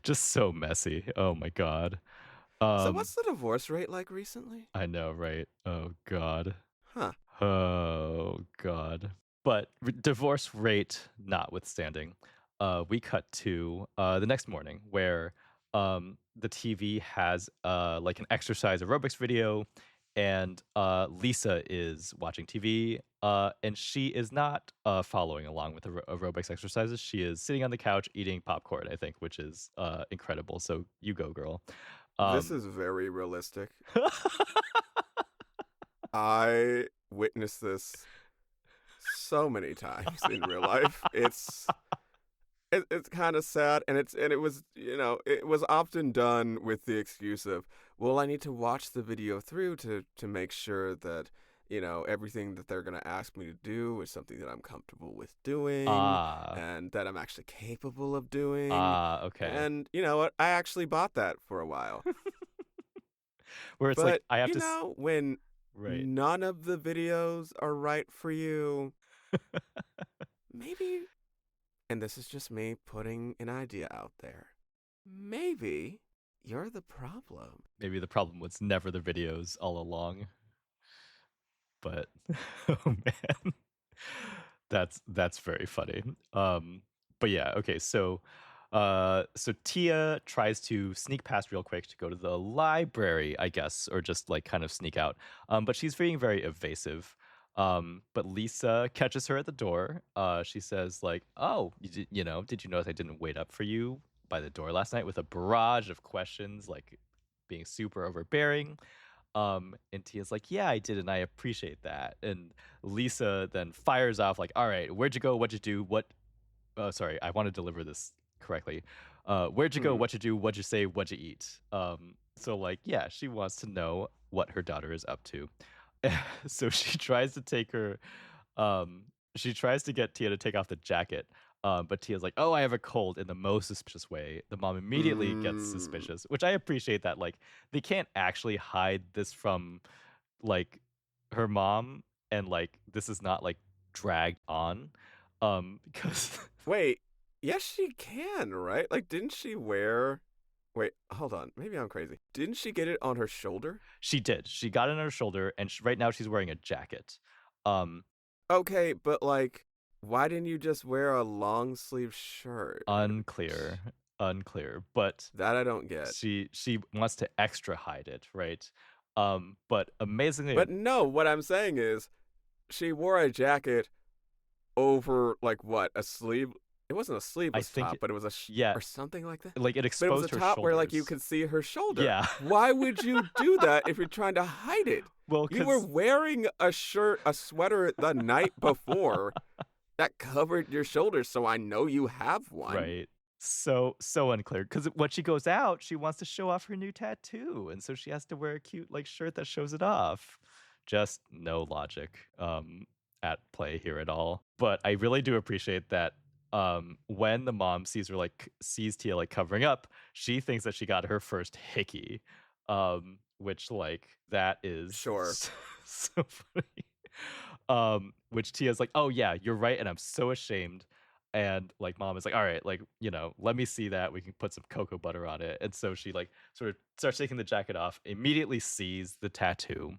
Just so messy. Oh my God. So, Um, what's the divorce rate like recently? I know, right? Oh God. Huh. Oh God. But divorce rate notwithstanding, we cut to the next morning where the TV has like an exercise aerobics video, and Lisa is watching TV, and she is not following along with the aerobics exercises. She is sitting on the couch eating popcorn, I think, which is incredible. So you go, girl. This Um, is very realistic. I witnessed this so many times in real life. It's kind of sad, and it was, it was often done with the excuse of, well, I need to watch the video through to make sure that everything that they're gonna ask me to do is something that I'm comfortable with doing, ah, and that I'm actually capable of doing. okay. And you know what? I actually bought that for a while. Where it's like But I have to when right. none of the videos are right for you, maybe and this is just me putting an idea out there. Maybe you're the problem. Maybe the problem was never the videos all along, but oh man. That's very funny. But yeah, okay, so Tia tries to sneak past real quick to go to the library, I guess, or just like kind of sneak out. But she's being very evasive. But Lisa catches her at the door. She says like, "Oh, did you notice I didn't wait up for you by the door last night?" With a barrage of questions, like being super overbearing. And Tia's like, "Yeah, I did, and I appreciate that." And Lisa then fires off like, "All right, where'd you go? What'd you do? What?" Sorry, I want to deliver this correctly. Where'd you go? Hmm. What'd you do? What'd you say? What'd you eat? So like, yeah, she wants to know what her daughter is up to. So she tries to take her um, she tries to get Tia to take off the jacket, but Tia's like, "Oh, I have a cold," in the most suspicious way. The mom immediately gets Mm. suspicious, which I appreciate that, like, they can't actually hide this from, like, her mom, and, like, this is not, like, dragged on, because Wait, yes, she can, right? Like, didn't she wear. Wait, hold on. Maybe I'm crazy. Didn't she get it on her shoulder? she did. She got it on her shoulder, and right now she's wearing a jacket. Um, Okay, but like, why didn't you just wear a long sleeve shirt? unclear, unclear, but That I don't get. she wants to extra hide it, right? But amazingly, But no, what I'm saying is she wore a jacket over like what a sleeve. It wasn't a I sleeveless think, top, but it was yeah, or something like that. like it But it was a exposed her top where like you shoulders. could see her shoulder. Yeah. Why would you do that if you're trying to hide it? Well, You were because wearing a shirt, a sweater the night before that covered your shoulders, so I know you have one. right. So unclear. Because when she goes out, she wants to show off her new tattoo, and so she has to wear a cute like shirt that shows it off. Just no logic at play here at all. But I really do appreciate that when the mom sees her like sees Tia like covering up, she thinks that she got her first hickey. Which like that is Sure. so funny. Which Tia's like, "Oh yeah, you're right, and I'm so ashamed." And like mom is like, "All right, like, let me see that. We can put some cocoa butter on it." And so she like sort of starts taking the jacket off, immediately sees the tattoo,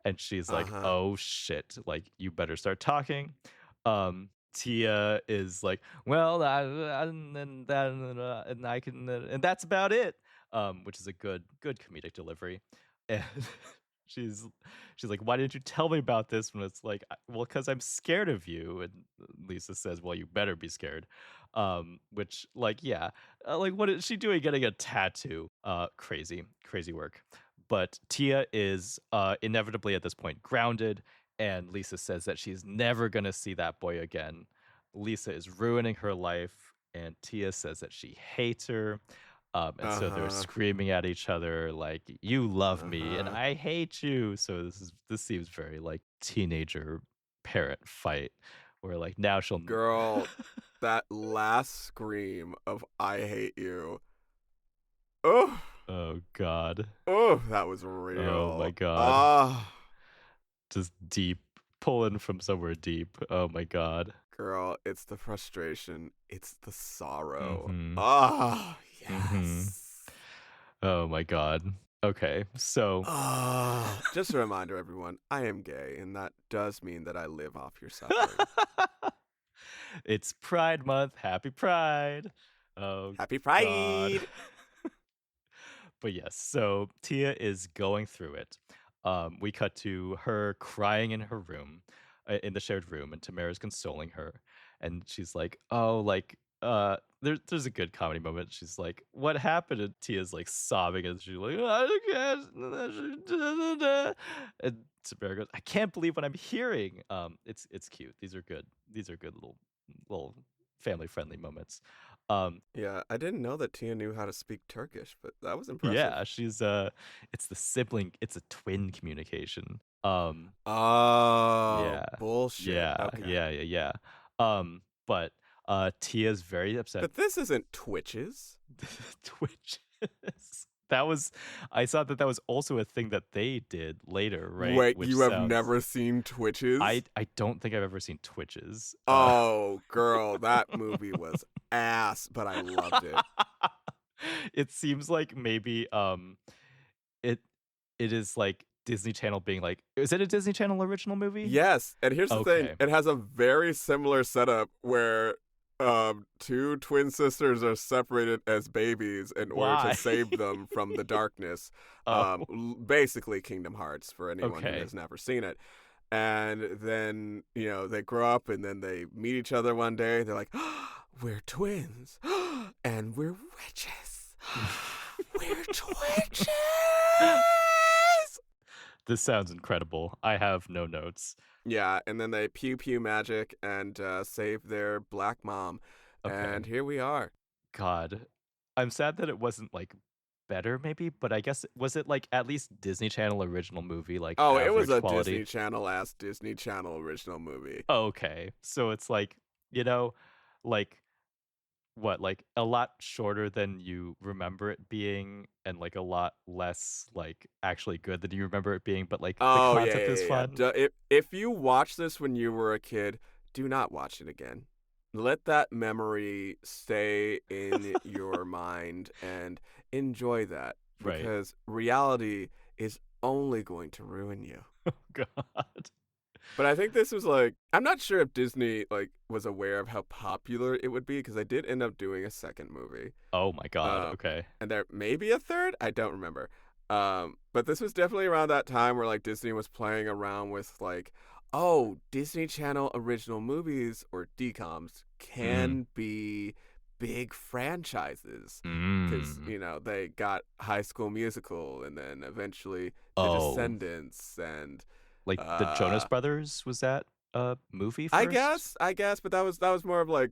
and she's Uh like, huh. "Oh shit, like you better start talking." Tia is like, "Well, and that and I can and that's about it." Which is a good comedic delivery. And she's she's like, "Why didn't you tell me about this?" When it's like, "Well, because I'm scared of you." And Lisa says, "Well, you better be scared." Which, like, yeah, like, what is she doing getting a tattoo? Crazy work. But Tia is inevitably at this point grounded, and Lisa says that she's never gonna see that boy again. Lisa is ruining her life, and Tia says that she hates her. And Uh so they're huh. screaming at each other like, "You love Uh me and huh. I hate you." So this seems very like teenager parent fight where like now she'll Girl, that last scream of "I hate you." Oh, Oh god. oh, that was Oh my real. god. Ah, Just deep, pulling from somewhere deep. Oh my god. girl, it's the frustration. It's the sorrow. Mhm. Ah, Mhm. yes. Oh my god. Okay. So Ah, just a reminder, everyone. I am gay, and that does mean that I live off your suffering. it's Pride Month. Happy Pride. Oh Happy god. Pride. But yes, so Tia is going through it. We cut to her crying in her room, in the shared room, and Tamara's consoling her, and she's like, "Oh, like, there's a good comedy moment." She's like, "What happened?" And Tia's like sobbing, and she's like, "I can't." And Tamara goes, "I can't believe what I'm hearing." It's cute. These are good. These are good little family friendly moments. Um, Yeah, I didn't know that Tia knew how to speak Turkish, but that was Yeah, impressive. she's it's the sibling, it's a twin communication. Oh, Yeah. bullshit. Yeah, Okay. yeah. But Tia's very upset. But this isn't Twitches. Twitches. That was I saw that that was also a thing that they did later, right? Wait, Which you have sounds never seen Twitches? I don't think I've ever seen Twitches. Oh, girl, that movie was ass, but I loved it. It seems like maybe, it it is like Disney Channel being like, is it a Disney Channel original movie? Yes, and here's the thing, Okay. it has a very similar setup where two twin sisters are separated as babies in order to Why? save them from the darkness. Oh, Basically Kingdom Hearts for anyone who okay. has never seen it. And then, they grow up and then they meet each other one day. They're like, we're twins and we're witches. We're twitches. This sounds incredible. I have no notes. Yeah, and then they pew pew magic and save their black mom. And Okay. here we are. God. I'm sad that it wasn't, like, better maybe, but I guess was it, like, at least Disney Channel original movie, like, Oh, it was average a quality? Disney Channel ass Disney Channel original movie. Okay. So it's like, you know, like, what, like, a lot shorter than you remember it being and, like, a lot less, like, actually good than you remember it being, but, like, the Oh yeah, concept yeah, is yeah. Yeah. fun? If you watched this when you were a kid, do not watch it again. Let that memory stay in your mind and enjoy that Right. because reality is only going to ruin you. God. But I think this was like I'm not sure if Disney like was aware of how popular it would be because they did end up doing a second movie. Oh my god, Uh, okay. and there may be a third. I don't remember. But this was definitely around that time where like Disney was playing around with like, oh, Disney Channel original movies or DComs Mm. can be big franchises because Mm. they got High School Musical and then eventually The Oh, Descendants and like, the Jonas uh, Brothers, was that a movie I first? guess, I guess, but that was more of like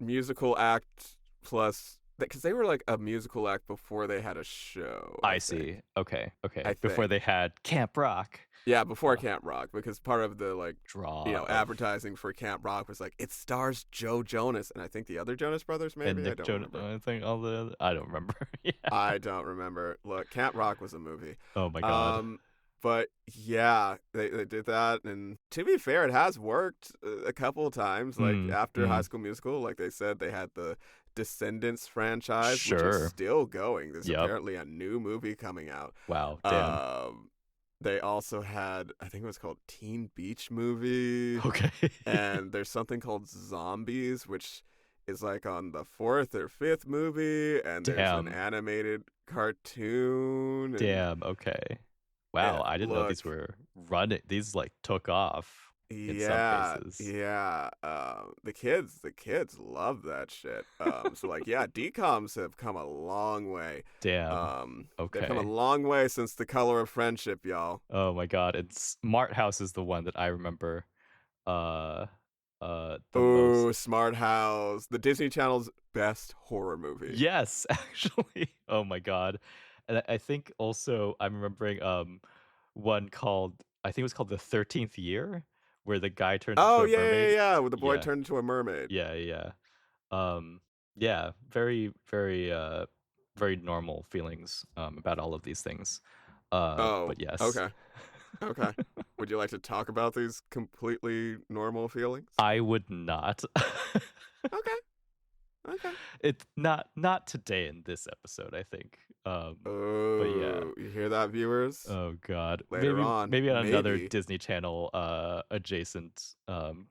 musical act plus because they were like a musical act before they had a show. I see. Okay, I okay. Before think, they had Camp Rock, yeah, before uh, Camp Rock, because part of the like draw of advertising for Camp Rock was like it stars Joe Jonas and I think the other Jonas Brothers. and Maybe I Nick don't Jonas, remember. I think all the other I don't remember. Yeah. I don't remember. Look, Camp Rock was a movie. Oh my god. Um, but yeah, they did that, and to be fair, it has worked a couple of times. Like Mm, after High mm. School Musical, like they said, they had the Descendants franchise, which is Sure. still going. There's Yep. apparently a new movie coming out. Wow, damn. Um, they also had, I think it was called Teen Beach Movie, Okay. and there's something called Zombies, which is like on the fourth or fifth movie, and there's an Damn. animated cartoon, and Damn, okay. Wow, I didn't know look, these were running these, like, took off in some yeah, cases. yeah, the kids love that shit. So like, yeah, DComs have come a long way. Damn. They've come a Okay. long way since The Color of Friendship, y'all. Oh my god, and Smart House is the one that I remember, uh, the most. Oh, Smart House, the Disney Channel's best horror movie. Yes, actually. Oh my god. And I think also I'm remembering, one called I think it was called The 13th Year, where the guy turns into Oh a yeah, yeah, mermaid. yeah, where the boy Yeah. turned into a mermaid. Yeah, yeah. Um, yeah, very, very, very normal feelings, about all of these things. Oh, But yes. okay, okay. Would you like to talk about these completely normal feelings? I would not. Okay, okay. It's not today in this episode, I think. But yeah. Oh, you hear that, viewers? Oh god. Later Maybe on, maybe on another maybe. Disney Channel adjacent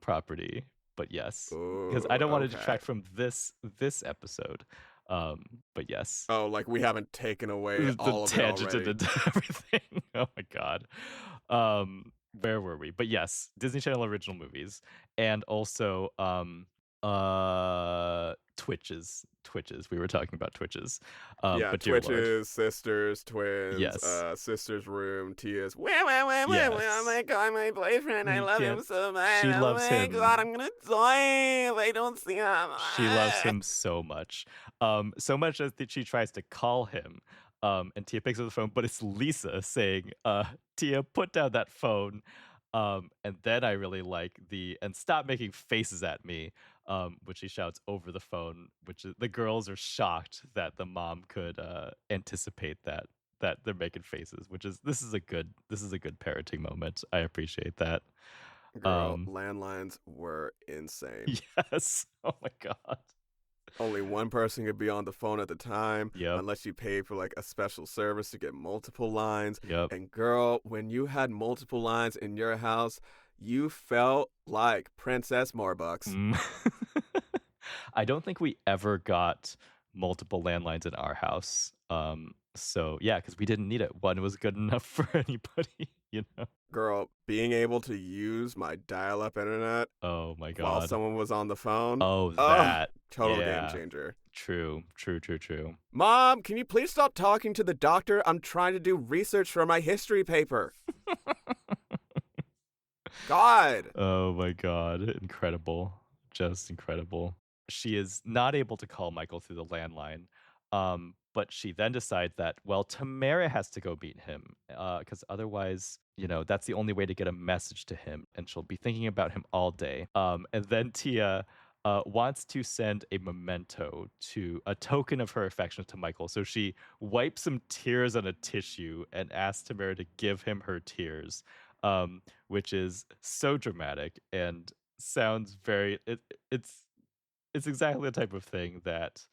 property. But yes. Because I Oh, don't want to okay. detract from this episode. But yes. Oh, like we haven't taken away The all of it tangent already. into everything. Oh my god. Where were we? But yes, Disney Channel original movies and also Twitches. We were talking about Twitches. Yeah, But dear lord. Twitches, sisters, twins, Yes. sister's room, Tia's. Oh Yes. my god, my boyfriend, I You love him can't so much. she Oh loves my god, him. I'm gonna die if I don't see him. She loves him so much. So much as that she tries to call him. And Tia picks up the phone, but it's Lisa saying, Tia, put down that phone. And then I really like and stop making faces at me. which he shouts over the phone, which is the girls are shocked that the mom could anticipate that they're making faces, which is this is a good parenting moment. I appreciate that. Girl, Um, landlines were insane. yes. Oh my god. Only one person could be on the phone at the time, Yep. unless you paid for like a special service to get multiple lines. Yep. And girl, when you had multiple lines in your house, you felt like Princess Morbucks. Mm. I don't think we ever got multiple landlines in our house. So yeah, because we didn't need it. One was good enough for anybody, you know? Girl, being able to use my dial up internet Oh my while god. someone was on the phone, Oh, ugh, that. total game Yeah. changer. True. True, true, true. Mom, can you please stop talking to the doctor? I'm trying to do research for my history paper. God. Oh my god. Incredible. Just incredible. She is not able to call Michael through the landline. But she then decides that, well, Tamara has to go meet him. Because otherwise, you know, that's the only way to get a message to him, and she'll be thinking about him all day. And then Tia wants to send a memento to a token of her affection to Michael. So she wipes some tears on a tissue and asks Tamara to give him her tears, which is so dramatic and sounds very it's exactly the type of thing that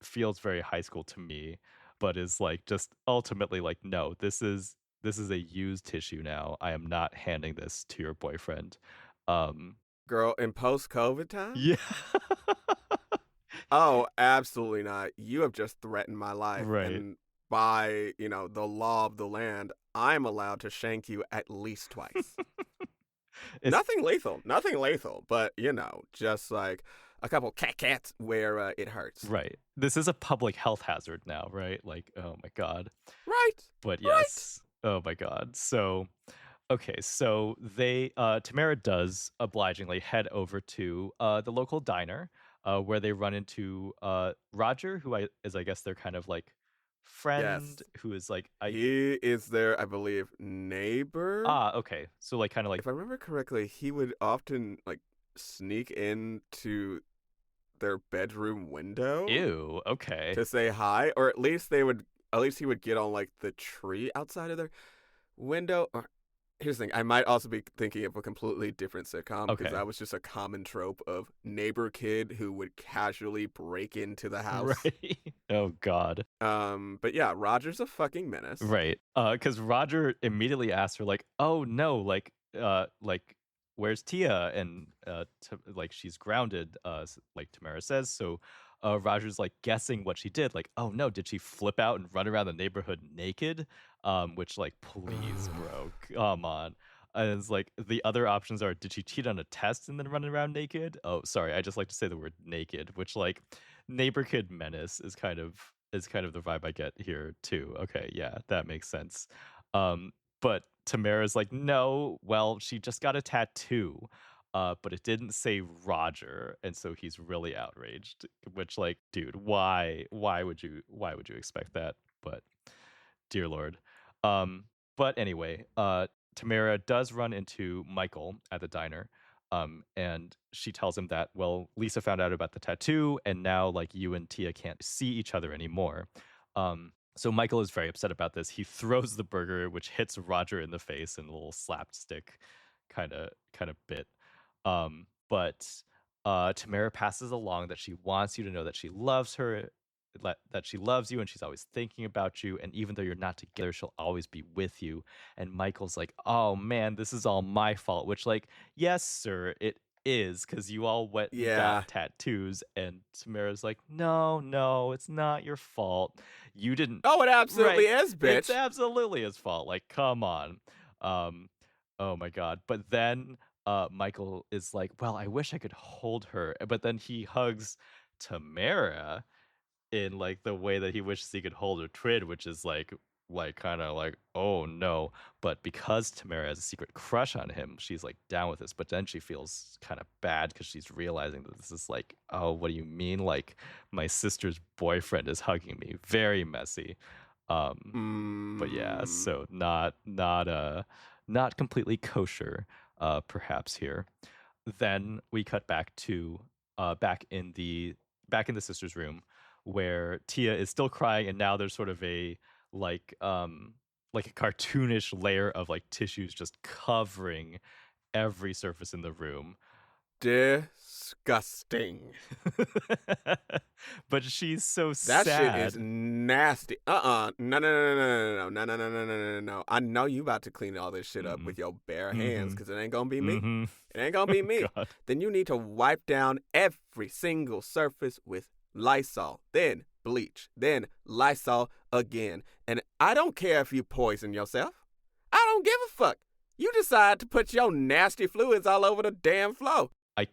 feels very high school to me, but is like just ultimately like, no, this is a used tissue now. I am not handing this to your boyfriend. Um Girl, in post COVID times? yeah. Oh, absolutely not. You have just threatened my life. Right. And by, the law of the land, I'm allowed to shank you at least twice. It's Nothing lethal, but, just like a couple cats where it hurts. right. This is a public health hazard now, right? Like, oh my god. Right, But right. yes. Oh my god. So okay, so Tamara does obligingly head over to the local diner, where they run into Roger, who I guess their kind of like friend, Yes. who is like I He is their, I believe, neighbor. okay, so like kind of like If I remember correctly, he would often like sneak into their bedroom window ew, okay, to say hi, or at least he would get on like the tree outside of their window. Or here's the thing, I might also be thinking of a completely different sitcom because okay, that was just a common trope of neighbor kid who would casually break into the house. right, oh god, But yeah, Roger's a fucking menace. right, because Roger immediately asks her like, oh no, like where's Tia? And like she's grounded, like Tamara says. So Roger's like guessing what she did. Like, oh no, did she flip out and run around the neighborhood naked? Which like, please, bro, come on. And it's like the other options are: did she cheat on a test and then run around naked? Oh, sorry, I just like to say the word naked, which like neighbor kid menace is kind of the vibe I get here too. Okay, yeah, that makes sense. But Tamara's like, no, well, she just got a tattoo, but it didn't say Roger, and so he's really outraged. Which, like, dude, why would you expect that? But dear Lord. Um, but anyway, Tamara does run into Michael at the diner. And she tells him that, well, Lisa found out about the tattoo, and now like you and Tia can't see each other anymore. So Michael is very upset about this. He throws the burger, which hits Roger in the face in a little slapstick kind of bit. But Tamara passes along that she wants you to know that she loves her, that she loves you, and she's always thinking about you. And even though you're not together, she'll always be with you. And Michael's like, oh man, this is all my fault. Which, like, yes, sir, it is, because you all went and got Yeah. tattoos. And Tamara's like, no, no, it's not your fault. You didn't. Oh, it absolutely Right. is, It's bitch. absolutely his fault. Like, come on. Um, oh my god. But then Michael is like, well, I wish I could hold her. But then he hugs Tamara in like the way that he wishes he could hold a Trid, which is like kind of like, oh no. But because Tamara has a secret crush on him, she's like down with this. But then she feels kind of bad because she's realizing that this is like, oh, what do you mean? Like my sister's boyfriend is hugging me. Very messy. Um, but yeah, Mm. so not completely kosher, perhaps here. then we cut back in the sister's room where Tia is still crying, and now there's sort of a like um like a cartoonish layer of like tissues just covering every surface in the room. Disgusting. But she's so That shit is sad. nasty. No, no, no, no, no, no, no, no, no, no, no, no, no. I know you about to clean all this shit up Mm-mm. with your bare hands, Mm-hmm. because it ain't gonna be me. Mm-hmm. It ain't gonna be me. God. Then you need to wipe down every single surface with Lysol, then bleach, then Lysol again. And I don't care if you poison yourself. I don't give a fuck. You decide to put your nasty fluids all over the damn floor. I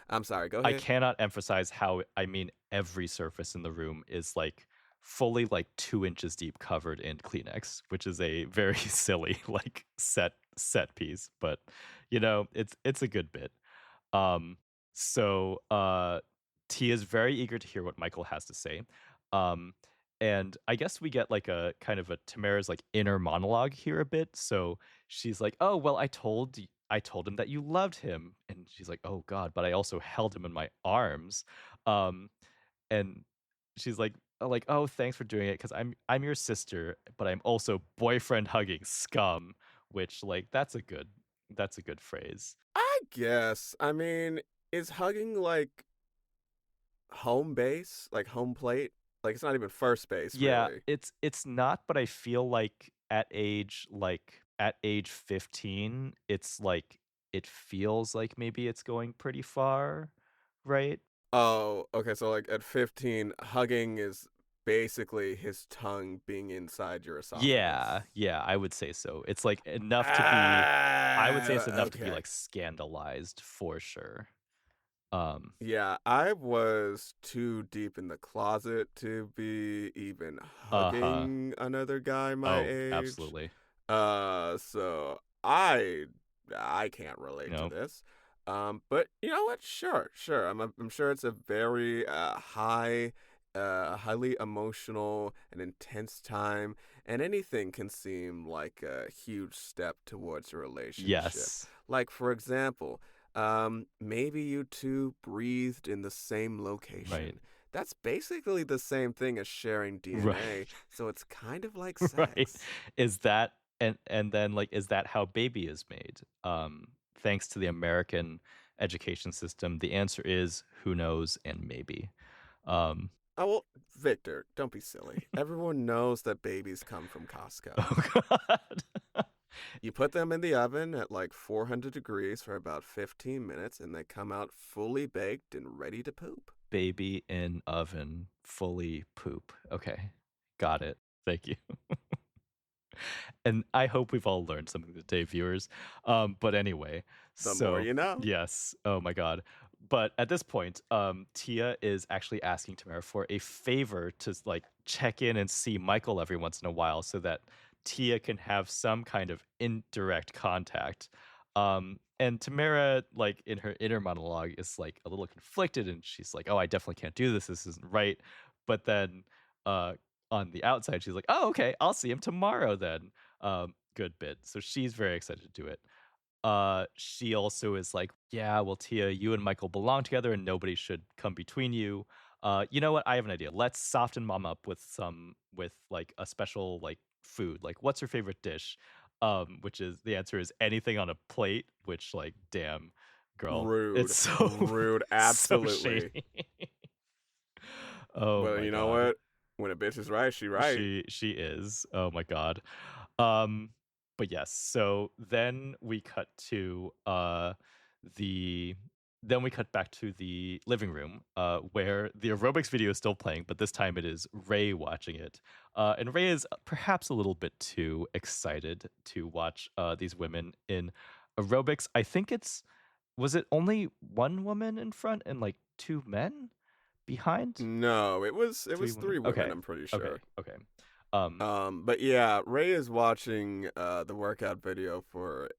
I'm sorry, go I ahead. cannot emphasize how I mean every surface in the room is like fully like 2 inches deep covered in Kleenex, which is a very silly like set piece, but it's a good bit. Um, so Tia's very eager to hear what Michael has to say. Um, and I guess we get like a kind of a Tamara's like inner monologue here a bit. So she's like, "Oh, well, I told him that you loved him." And she's like, "Oh God, but I also held him in my arms." Um, and she's like, "Oh, thanks for doing it because I'm your sister, but I'm also boyfriend hugging scum," which like that's a good phrase. I guess. I mean, is hugging like home base, like home plate? Like it's not even first base, Yeah, really. it's not, but I feel like at age 15, it's like it feels like maybe it's going pretty far, right? Oh, okay. So like at 15, hugging is basically his tongue being inside your Yeah, esophagus. yeah, I would say so. It's like enough to be I would say it's enough to be Okay. like scandalized for sure. Um, Yeah, I was too deep in the closet to be even uh-huh. hugging another guy my Oh, age. absolutely. So I can't relate to No. this. But you know what? Sure, sure. I'm sure it's a very highly emotional and intense time, and anything can seem like a huge step towards a relationship. Yes. Like for example, maybe you two breathed in the same Right. location. That's basically the same thing as sharing DNA, Right. so it's kind of like Right. sex. Is that and then like is that how baby is made? Thanks to the American education system, the answer is who knows and maybe. Um Oh, well, Victor, don't be silly. Everyone knows that babies come from Costco. oh god. You put them in the oven at like 400 degrees for about 15 minutes, and they come out fully baked and ready to poop. Baby in oven fully poop. Okay. Got it. Thank you. And I hope we've all learned something today, viewers. But anyway, The more so you know. yes. Oh my god. But at this point, Tia is actually asking Tamara for a favor to like check in and see Michael every once in a while so that Tia can have some kind of indirect contact. And Tamara, like in her inner monologue, is like a little conflicted and she's like, "Oh, I definitely can't do this. This isn't right." But then uh on the outside, she's like, "Oh, okay, I'll see him tomorrow then." Good bit. So she's very excited to do it. She also is like, "Yeah, well, Tia, you and Michael belong together, and nobody should come between you. You know what? I have an idea. Let's soften mom up with like a special like food. Like, what's her favorite dish?" Which is the answer is anything on a plate. Which, like, damn, girl, it's Rude. so Rude. so Absolutely. shady. Oh But my you know god. what? When a bitch is right, she right. She is. Oh my god. Um, but yes, so then we cut to the then we cut back to the living room where the aerobics video is still playing, but this time it is Ray watching it. And Ray is perhaps a little bit too excited to watch these women in aerobics. I think it's was it only one woman in front and like two men behind? No, it Three was women. three women, Okay. I'm pretty Okay. sure. Okay. Um, But yeah, Ray is watching the workout video for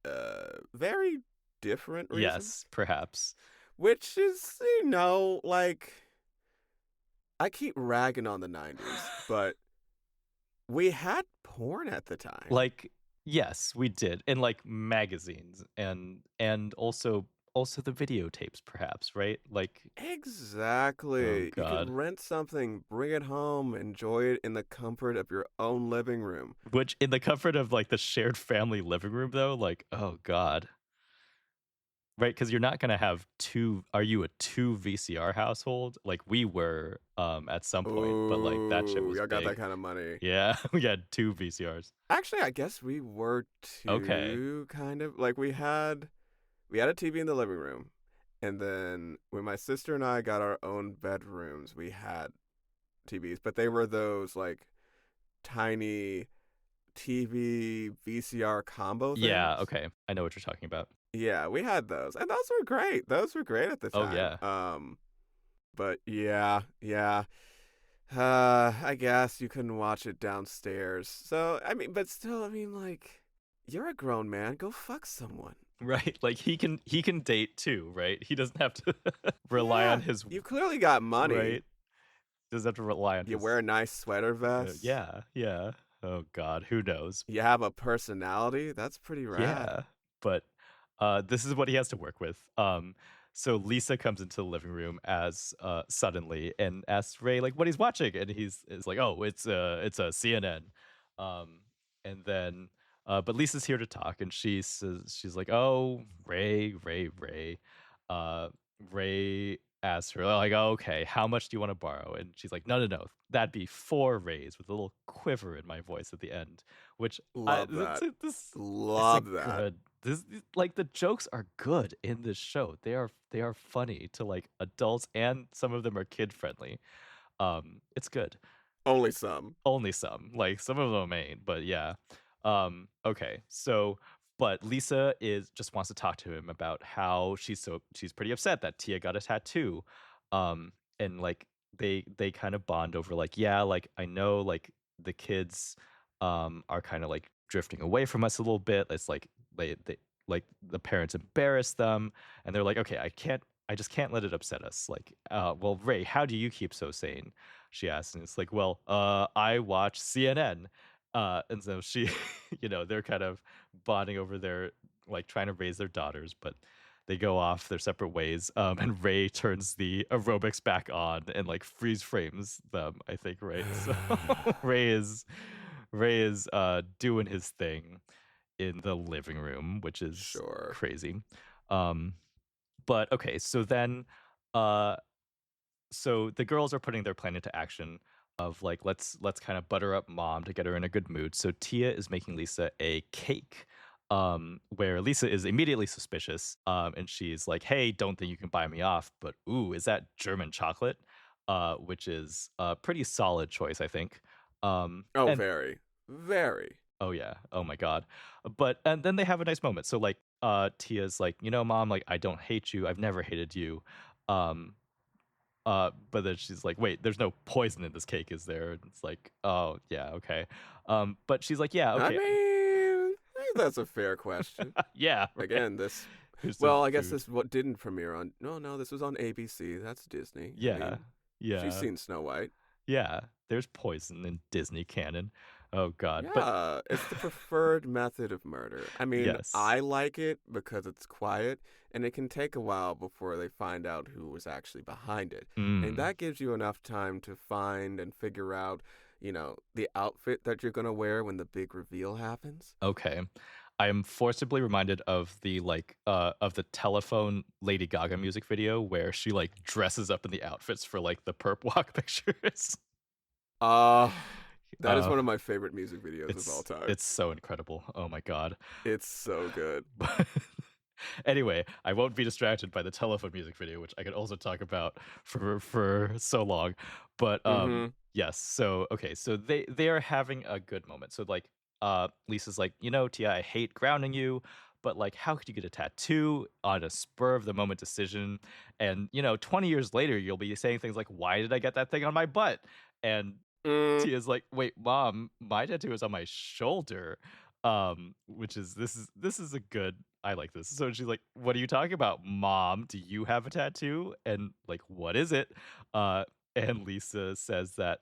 very different reasons, yes, perhaps. which is, like I keep ragging on the 90s, but we had porn at the time. Like, yes, we did in like magazines and also the videotapes, perhaps, right? Like, oh Exactly. You could god. rent something, bring it home, enjoy it in the comfort of your own living room. Which in the comfort of, like, the shared family living room, though, like, oh god. Right? Because 'Cause you're not gonna have 2 are you a 2 VCR household? Like, we were, at some point, but, like, that shit Ooh, was y'all got that big. kind of money. Yeah, we had 2 VCRs. Actually, I guess we were Okay. too, kind of. Like we had a TV in the living room, and then when my sister and I got our own bedrooms, we had TVs, but they were those like tiny TV VCR combo Yeah, things. okay. I know what you're talking about. Yeah, we had those, and those were great. Those were great at the Oh, time. yeah. But yeah, yeah. I guess you couldn't watch it downstairs. So I mean, but still, I mean, like, you're a grown man. Go fuck someone. Right, like, he can date too, right? He doesn't have to rely on Yeah, his you clearly got money. right? Doesn't have to rely on You his wear a nice sweater vest. yeah, yeah. Oh god, who knows? You have a personality. That's pretty rad. Yeah, but, this is what he has to work with. So Lisa comes into the living room as suddenly and asks Ray, like, what he's watching, and he's is like, "Oh, it's a CNN." Um, and then, but Lisa's here to talk, and she's like, "Oh, Ray." Uh, Ray asks her, like, "Oh, okay, how much do you wanna borrow?" And she's like, "No, no, no, that'd be 4 Rays," with a little quiver in my voice at the end, which I Love that. it's a Love that. good like, the jokes are good in this show. They are funny to, like, adults, and some of them are kid friendly. It's good. Only some. Only some, like, some of them ain't, but yeah. Okay, so but Lisa is just wants to talk to him about how she's pretty upset that Tia got a tattoo. Um, and, like, they kind of bond over, like, "Yeah, like, I know, like, the kids, are kinda, like, drifting away from us a little bit." It's like they like, the parents embarrass them, and they're like, "Okay, I just can't let it upset us." Like, "Well, Ray, how do you keep so sane?" She asked, and it's like, "Well, I watch CNN." And so she they're kind of bonding over their like, trying to raise their daughters, but they go off their separate ways, and Ray turns the aerobics back on and, like, freeze frames them, I think, right? So Ray is doing his thing in the living room, which is Sure. crazy. Um, but okay, so then, uh so the girls are putting their plan into action of like let's kind of butter up mom to get her in a good mood. So Tia is making Lisa a cake, where Lisa is immediately suspicious, and she's like, "Hey, don't think you can buy me off, but ooh, is that German chocolate?" Which is a pretty solid choice, I think. Oh, And very. Very. oh yeah, oh my god, but and then they have a nice moment. So like, Tia's like, mom, like I don't hate you, I've never hated you. Um, but then she's like, "Wait, there's no poison in this cake, is there?" And it's like, "Oh, yeah, okay." But she's like, "Yeah, I okay." mean, that's a fair question. Yeah, right. Again, this. Here's some Well, I guess food. this what didn't premiere on. No, no, this was on ABC. That's Disney. I Yeah. mean, she's Yeah. seen Snow White. Yeah. There's poison in Disney canon. Oh god. But Yeah, it's the preferred method of murder. I mean, yes. I like it because it's quiet and it can take a while before they find out who was actually behind it. And Mm, that gives you enough time to find and figure out, the outfit that you're going to wear when the big reveal happens. okay. I am forcibly reminded of the telephone Lady Gaga music video where she, like, dresses up in the outfits for, like, the perp walk pictures. Uh, that is Uh, one of my favorite music videos of all it's time. it's so incredible. Oh my god. It's so good. But anyway, I won't be distracted by the telephone music video, which I could also talk about for so long. But Mm-hmm. yes, so okay, so they are having a good moment. So like Lisa's like, Tia, I hate grounding you, but like how could you get a tattoo on a spur of the moment decision? And 20 years later, you'll be saying things like, why did I get that thing on my butt? And Mm. Tia's like, "Wait, mom, my tattoo is on my shoulder." Which is this is a good I like this. So she's like, "What are you talking about, mom? Do you have a tattoo?" And like, "What is it?" And Lisa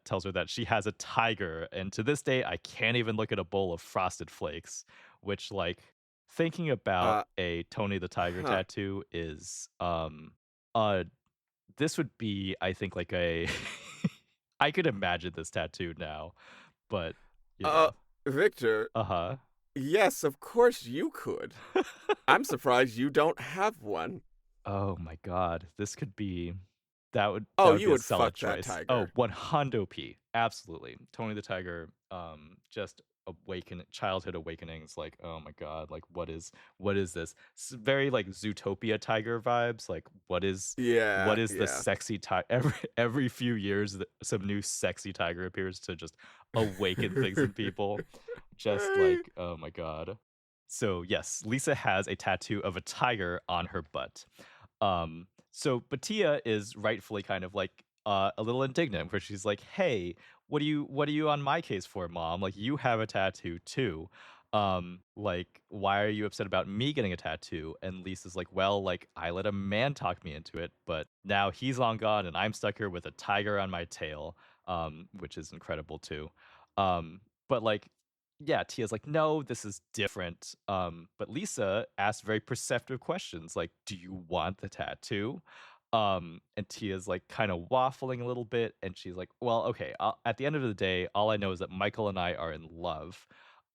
tells her that she has a tiger, and to this day, I can't even look at a bowl of frosted flakes, which like thinking about Uh, a Tony the Tiger huh. tattoo is, uh, this would be, I think, like a I could imagine this tattoo now, but, you Uh, know. Victor, Uh-huh. yes, of course you could. I'm surprised you don't have one. Oh my god, this could be that would Oh, that would you be a would solid fuck that choice. Oh, tiger. 100 P. Absolutely. Tony the Tiger, just childhood awakenings, like, oh my god, like what is this? Very like Zootopia tiger vibes. Like what Yeah, is the yeah. sexy tiger every few years some new sexy tiger appears to just awaken things in people. Just like, oh my god. So yes, Lisa has a tattoo of a tiger on her butt. So Batia is rightfully kind of like a little indignant where she's like, "Hey, what are you on my case for, mom? Like you have a tattoo too. Like why are you upset about me getting a tattoo?" And Lisa's like, "Well, like I let a man talk me into it, but now he's long gone and I'm stuck here with a tiger on my tail." Which is incredible too. But like yeah, Tia's like, "No, this is different." But Lisa asks very perceptive questions like, "Do you want the tattoo?" And Tia's like kind of waffling a little bit, and she's like, "Well, okay. At the end of the day, all I know is that Michael and I are in love."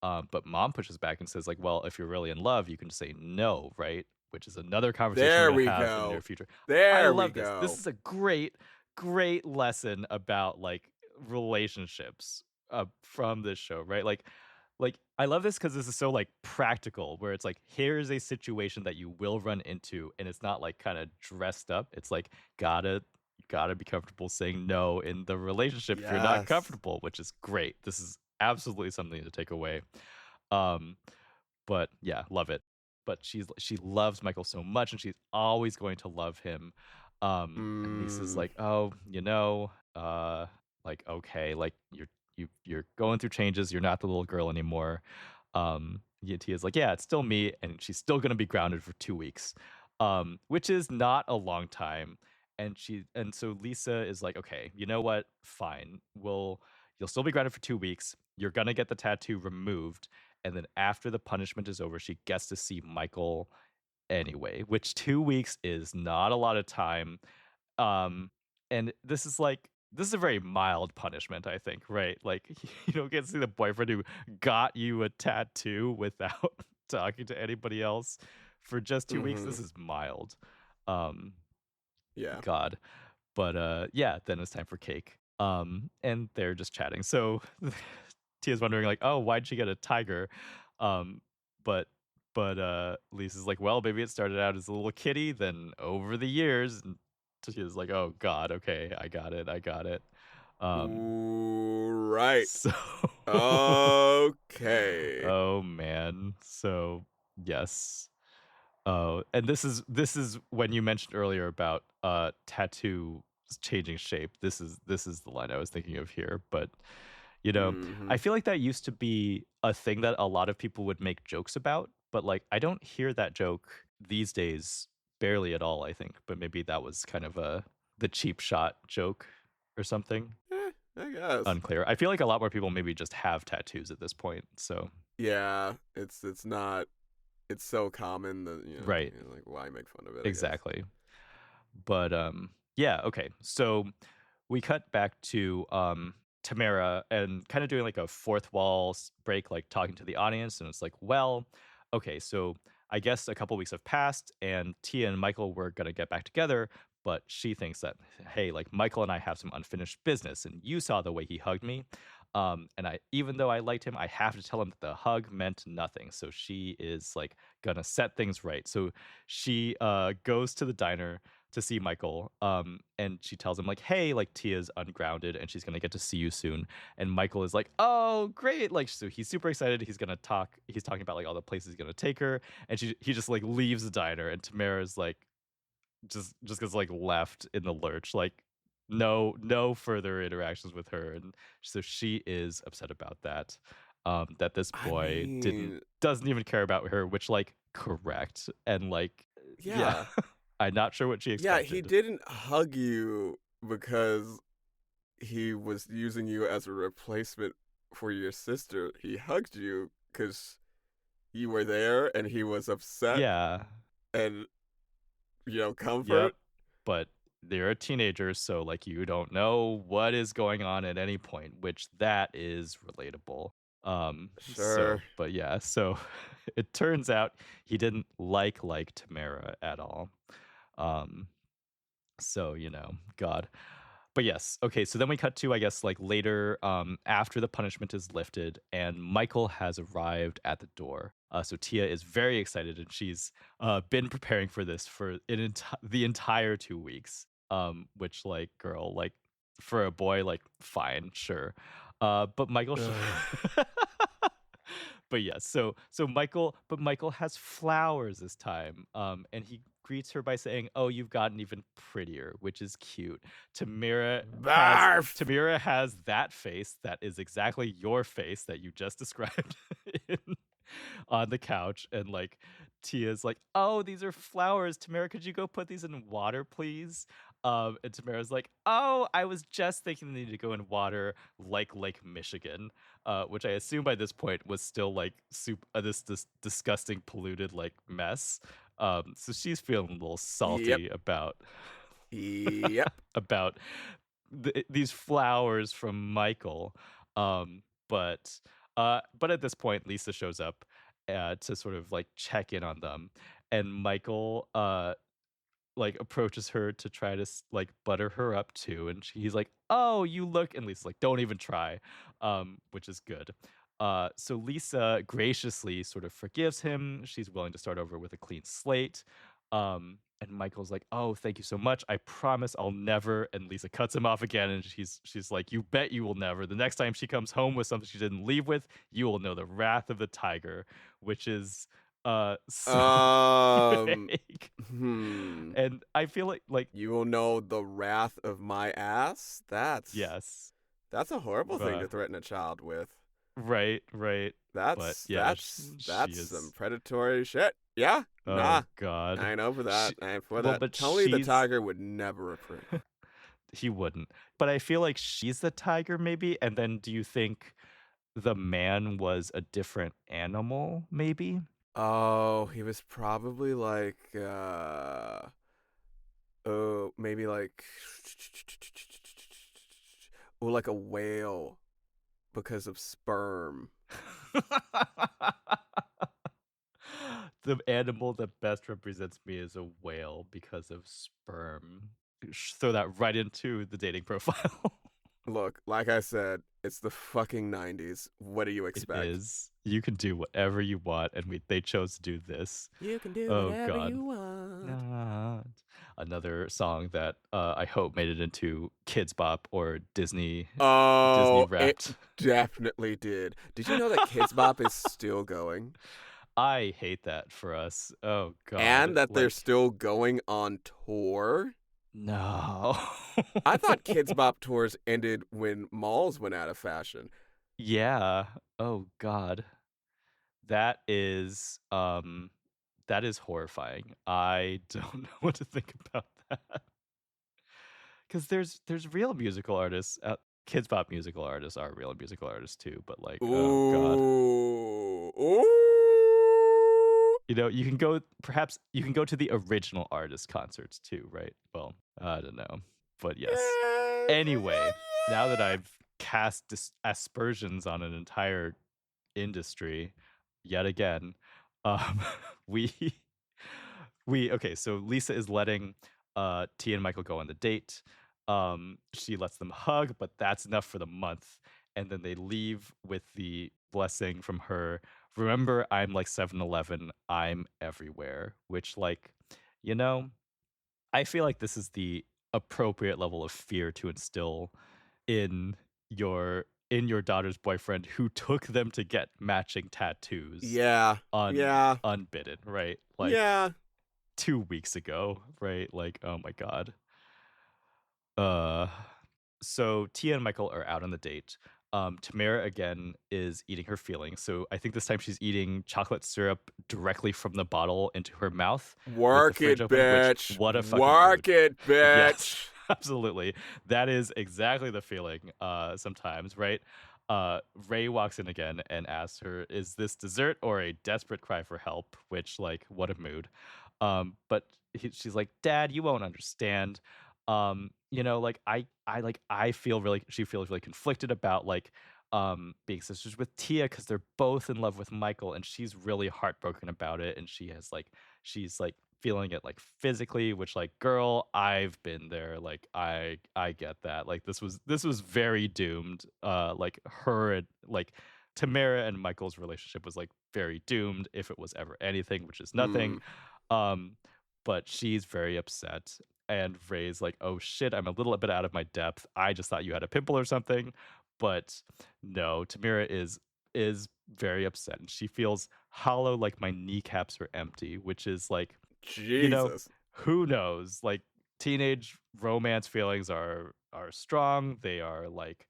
But Mom pushes back and says, like, "Well, if you're really in love, you can just say no, right?" Which is another conversation we're There gonna we have in the near go. future. I There we love this. This go. is a great lesson about like relationships from this show, right? Like, I love this because this is so, like, practical, where it's like, here's a situation that you will run into, and it's not, like, kinda dressed up. It's like, gotta be comfortable saying no in the relationship if you're not Yes. comfortable, which is great. This is absolutely something to take away. Um, but yeah, love it. But she loves Michael so much, and she's always going to love him. And Lisa's Mm. like, "Oh, like, okay, like, you're going through changes, you're not the little girl anymore." Tia's like, "Yeah, it's still me," and she's still gonna be grounded for 2 weeks, which is not a long time. And so Lisa is like, "Okay, you know what? Fine. You'll still be grounded for 2 weeks. You're gonna get the tattoo removed, and then after the punishment is over, she gets to see Michael anyway, which 2 weeks is not a lot of time. Um, and this is a very mild punishment, I think, right? Like, you don't get to see the boyfriend who got you a tattoo without talking to anybody else for just 2 weeks. Mhm. This is mild. Um, Yeah. God. But, yeah, then it's time for cake. And they're just chatting. So Tia's wondering like, "Oh, why'd she get a tiger?" Um, but Lisa's like, "Well, maybe it started out as a little kitty, then over the years," and Tia's like, "Oh god, okay, I got it." Um, Right. so Okay. oh, man. So, yes. Oh, and this is when you mentioned earlier about, tattoo changing shape. This is the line I was thinking of here, but, I Mhm. feel like that used to be a thing that a lot of people would make jokes about, but, like, I don't hear that joke these days barely at all, I think, but maybe that was kind of the cheap shot joke or something. I guess. Unclear. I feel like a lot more people maybe just have tattoos at this point, so Yeah, it's not it's so common that, right, like, why make fun of it, I guess. exactly. But, yeah, okay. So we cut back to Tamara and kind of doing like a fourth wall break, like talking to the audience. And it's like, well, okay, so I guess a couple weeks have passed and Tia and Michael were going to get back together. But she thinks that, hey, like Michael and I have some unfinished business. And you saw the way he hugged me. And even though I liked him, I have to tell him that the hug meant nothing. So she is like gonna set things right. So she goes to the diner to see Michael. And she tells him like, "Hey, like Tia's ungrounded and she's gonna get to see you soon." And Michael is like, "Oh, great!" Like, so he's super excited. He's gonna talk. He's talking about like all the places he's gonna take her, and he just like leaves the diner, and Tamara's like just gets like left in the lurch, like no further interactions with her, and so she is upset about that. That this I boy mean, doesn't even care about her, which like correct and like yeah. yeah. I'm not sure what she Yeah, he expected. didn't hug you because he was using you as a replacement for your sister. He hugged you because you were there and he was upset Yeah. and Yep. comfort. But they're a teenager, so like you don't know what is going on at any point, which that is relatable. Sure. But yeah, so it turns out he didn't like Tamara at all. Um, so, God. But yes, okay, so then we cut to, I guess, like later, after the punishment is lifted, and Michael has arrived at the door. So Tia is very excited, and she's been preparing for this for the entire 2 weeks. Which, like, girl, like, for a boy, like, fine, sure. But Michael, Ugh. but yes, but Michael has flowers this time, and he greets her by saying, "Oh, you've gotten even prettier," which is cute. Tamira has Barf. Tamira has that face that is exactly your face that you just described in, on the couch, and like Tia's like, "Oh, these are flowers. Tamira, could you go put these in water, please?" And Tamara's like, "Oh, I was just thinking they need to go in water like Lake Michigan," which I assume by this point was still like this disgusting polluted like mess. So she's feeling a little Yep. salty about Yep. about these flowers from Michael. Um, but at this point, Lisa shows up to sort of like check in on them, and Michael like approaches her to try to like butter her up too, and he's like, "Oh, you look," and Lisa's like, "Don't even try," which is good. So Lisa graciously sort of forgives him. She's willing to start over with a clean slate. And Michael's like, "Oh, thank you so much. I promise I'll never." And Lisa cuts him off again, and she's like, "You bet you will never. The next time she comes home with something she didn't leave with, you will know the wrath of the tiger," which is so Um. vague. Hmm. And I feel like You will know the wrath of my ass. yes, That's a horrible thing uh, to threaten a child with. right. But That's yeah, that's she that's some is. predatory shit. Yeah, Oh nah, God, I ain't over that. she. I ain't for Well, that. but Tony the she's. Tiger would never approve. He wouldn't. But I feel like she's the tiger, maybe. And then, do you think the man was a different animal? Maybe. Oh, he was probably like, oh, maybe like, oh, like a whale because of sperm. The animal that best represents me is a whale because of sperm. Throw that right into the dating profile. Look, like I said, it's the fucking 90s. What do you It expect? is. You can do whatever you want, and they chose to do this. You can do Oh whatever God. you want. Not. Another song that I hope made it into Kids Bop or Disney Oh, it Wrapped. definitely did. Did you know that Kids Bop is still going? I hate that for us. Oh God. And that they're Like, still going on tour? no. I thought Kids Bop tours ended when malls went out of fashion. Yeah. Oh God. That is that is horrifying. I don't know what to think about that. Because there's real musical artists. Kids pop musical artists are real musical artists too. But like, oh God, Ooh. Ooh. you can go. Perhaps you can go to the original artist concerts too, right? Well, I don't know, but yes. Yeah, Anyway, now that I've cast aspersions on an entire industry yet again, um, we okay, so Lisa is letting T and Michael go on the date. She lets them hug, but that's enough for the month. And then they leave with the blessing from her. Remember, I'm like 7-Eleven. I'm everywhere. Which, like, you know, I feel like this is the appropriate level of fear to instill in your daughter's boyfriend who took them to get matching tattoos yeah, yeah, unbidden, right? Like yeah. 2 weeks ago, right? Like, oh my God. Uh, so Tia and Michael are out on the date. Tamara again is eating her feelings. So I think this time she's eating chocolate syrup directly from the bottle into her mouth with the Work fridge it, open, which bitch. what a fucking Work mood. it, Yes, bitch. absolutely. That is exactly the feeling sometimes, right? Ray walks in again and asks her, "Is this dessert or a desperate cry for help?" Which, like, what a mood. She's like, "Dad, you won't understand. Like I feel really." She feels really conflicted about like being sisters with Tia because they're both in love with Michael, and she's really heartbroken about it, and she's like feeling it like physically, which like girl, I've been there. Like I get that. Like this was very doomed. Like her and like Tamara and Michael's relationship was like very doomed if it was ever anything, which is nothing. Mm. Um but she's very upset, and Ray's like, "Oh shit, I'm a little bit out of my depth. I just thought you had a pimple or something." But no, Tamira is very upset, and she feels hollow, like my kneecaps are empty, which is like, you know, Jesus. who knows? Like teenage romance feelings are strong. They are like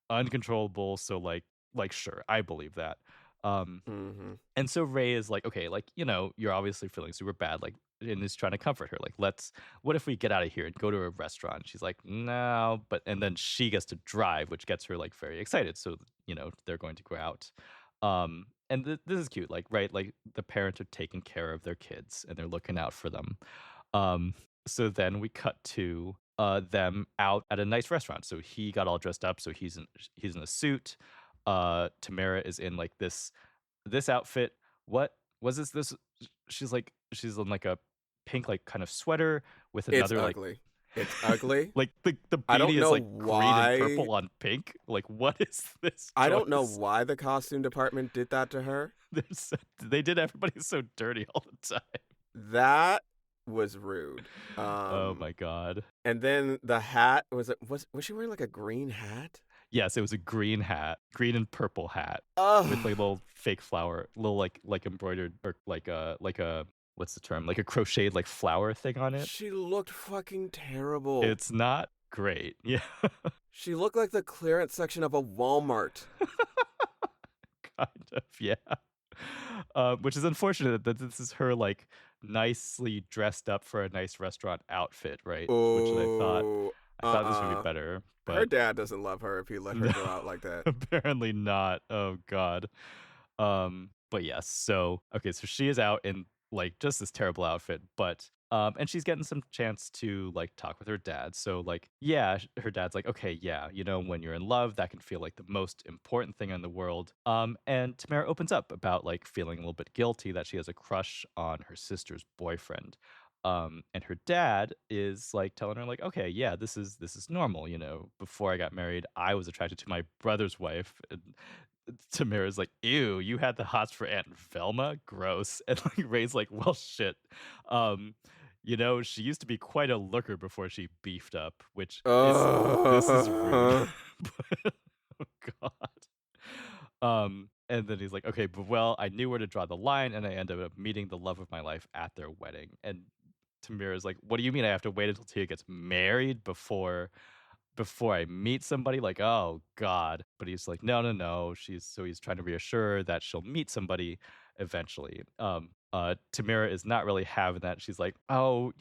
uncontrollable. So like sure, I believe that. Um Mm-hmm. and so Ray is like, okay, like, you're obviously feeling super bad, like, and is trying to comfort her. Like, what if we get out of here and go to a restaurant? She's like, no, and then she gets to drive, which gets her like very excited. So, they're going to go out. And this is cute, like, right? Like, the parents are taking care of their kids and they're looking out for them. Um, so then we cut to them out at a nice restaurant. So he got all dressed up. So he's in a suit. Tamara is in like this outfit. What was this? She's in like a pink like kind of sweater with It's another like ugly. It's ugly. like the I don't beanie is know like green and why. purple on pink. Like what is this I don't know choice? why the costume department did that to her. They did everybody so dirty all the time. That was rude. Oh my god. And then the hat was she wearing like a green hat? Yes, it was a green hat, green and purple hat with Ugh. like a little fake flower, little like embroidered or like a what's the term? Like a crocheted like flower thing on it. She looked fucking terrible. It's not great. Yeah. She looked like the clearance section of a Walmart. Kind of, yeah. Which is unfortunate that this is her like nicely dressed up for a nice restaurant outfit, right? Which Oh, I thought this would be better, her but dad doesn't love her if he let her no, go out like that. apparently not. Oh god. But yes, so okay, so she is out in like just this terrible outfit, but and she's getting some chance to like talk with her dad. So like, yeah, her dad's like, okay, yeah, when you're in love, that can feel like the most important thing in the world. And Tamara opens up about like feeling a little bit guilty that she has a crush on her sister's boyfriend. And her dad is like telling her like, okay, yeah, this is normal. Before I got married, I was attracted to my brother's wife, and Tamara's like, "Ew, you had the hots for Aunt Velma? Gross." And like Ray's like, "Well, shit. Um, she used to be quite a looker before she beefed up, which is this is rude." Uh, But- oh God. And then he's like, "Okay, but well, I knew where to draw the line, and I ended up meeting the love of my life at their wedding." And Tamira's like, "What do you mean I have to wait until Tia gets married before I meet somebody?" Like, oh God. But he's like, no, no, no. He's trying to reassure her that she'll meet somebody eventually. Tamara is not really having that. She's like, oh,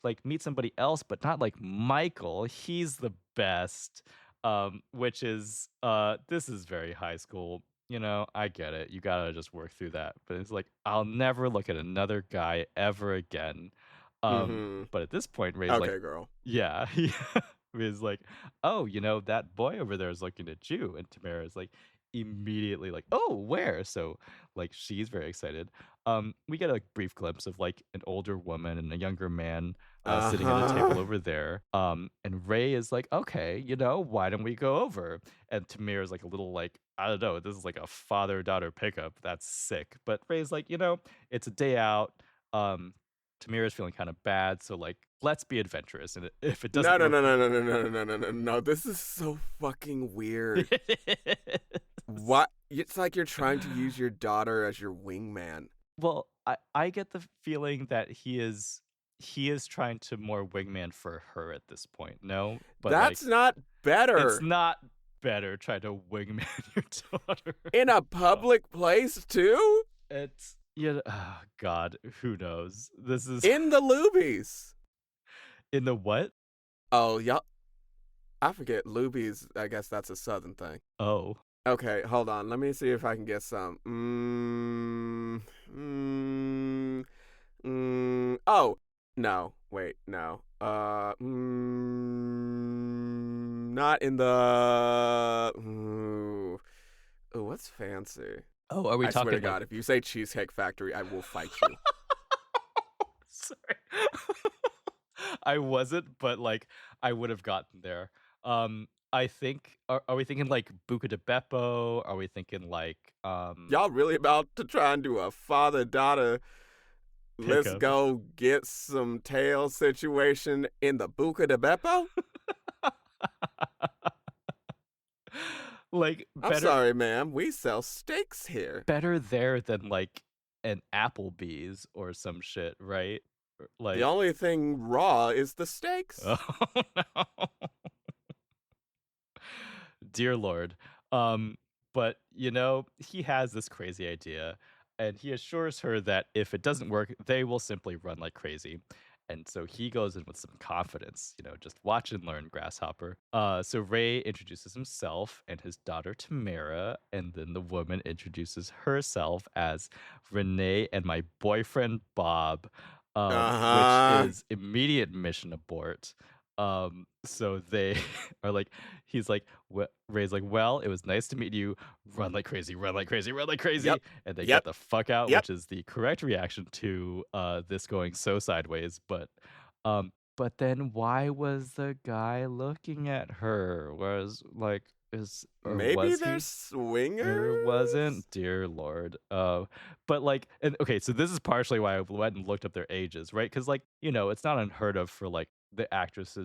like meet somebody else, but not like Michael. He's the best. Which is this is very high school. I get it. You gotta just work through that. But it's like, I'll never look at another guy ever again. mm-hmm. But at this point, Ray's like, Okay, girl. yeah, is like, oh, that boy over there is looking at you. And Tamara is like immediately like, oh, where? So like she's very excited. We get a brief glimpse of like an older woman and a younger man sitting at a table Uh-huh. over there. And Ray is like, okay, why don't we go over? And Tamara is like a little like, I don't know, this is like a father-daughter pickup. That's sick. But Ray's like, it's a day out. Um, Tamira's feeling kind of bad, so like, let's be adventurous. And if it No, doesn't no, work, no, no, no, no, no, no, no, no, no. This is so fucking weird. What? It's like you're trying to use your daughter as your wingman. well, I get the feeling that he is trying to more wingman for her at this point. No, but like, That's not it's better. not better trying to wingman your daughter. In a God, public place, too? it's oh God, who knows? This is In the Lubies. in the what? Oh, yeah. I forget. Lubies, I guess that's a southern thing. Oh. Okay, hold on. Let me see if I can get some. Oh, no. Wait, no. Not in the. Ooh, what's fancy? Oh, are we I swear to talking like God, if you say Cheesecake Factory, I will fight you. sorry. I wasn't, but like I would have gotten there. I think are we thinking like Buca de Beppo? Are we thinking like Y'all really about to try and do a father daughter, let's pickup? go get some tail situation in the Buca de Beppo? Like I'm better sorry, ma'am. We sell steaks here. better there than like an Applebee's or some shit, right? The Like only thing raw is the steaks. oh no. Dear Lord. But he has this crazy idea, and he assures her that if it doesn't work, they will simply run like crazy. And so he goes in with some confidence, just watch and learn, Grasshopper. So Ray introduces himself and his daughter Tamara, and then the woman introduces herself as Renee and my boyfriend Bob, Uh which huh. is immediate mission abort. So they are like, he's like, Ray's like, well, it was nice to meet you. Run like crazy, run like crazy, run like Yep. crazy, and they get Yep. the fuck out, Yep. which is the correct reaction to this going so sideways. But then why was the guy looking at her? Was like, is or Maybe was they're he? Or swingers? wasn't, dear Lord. But like, and okay, so this is partially why I went and looked up their ages, right? Because like, it's not unheard of for like the actors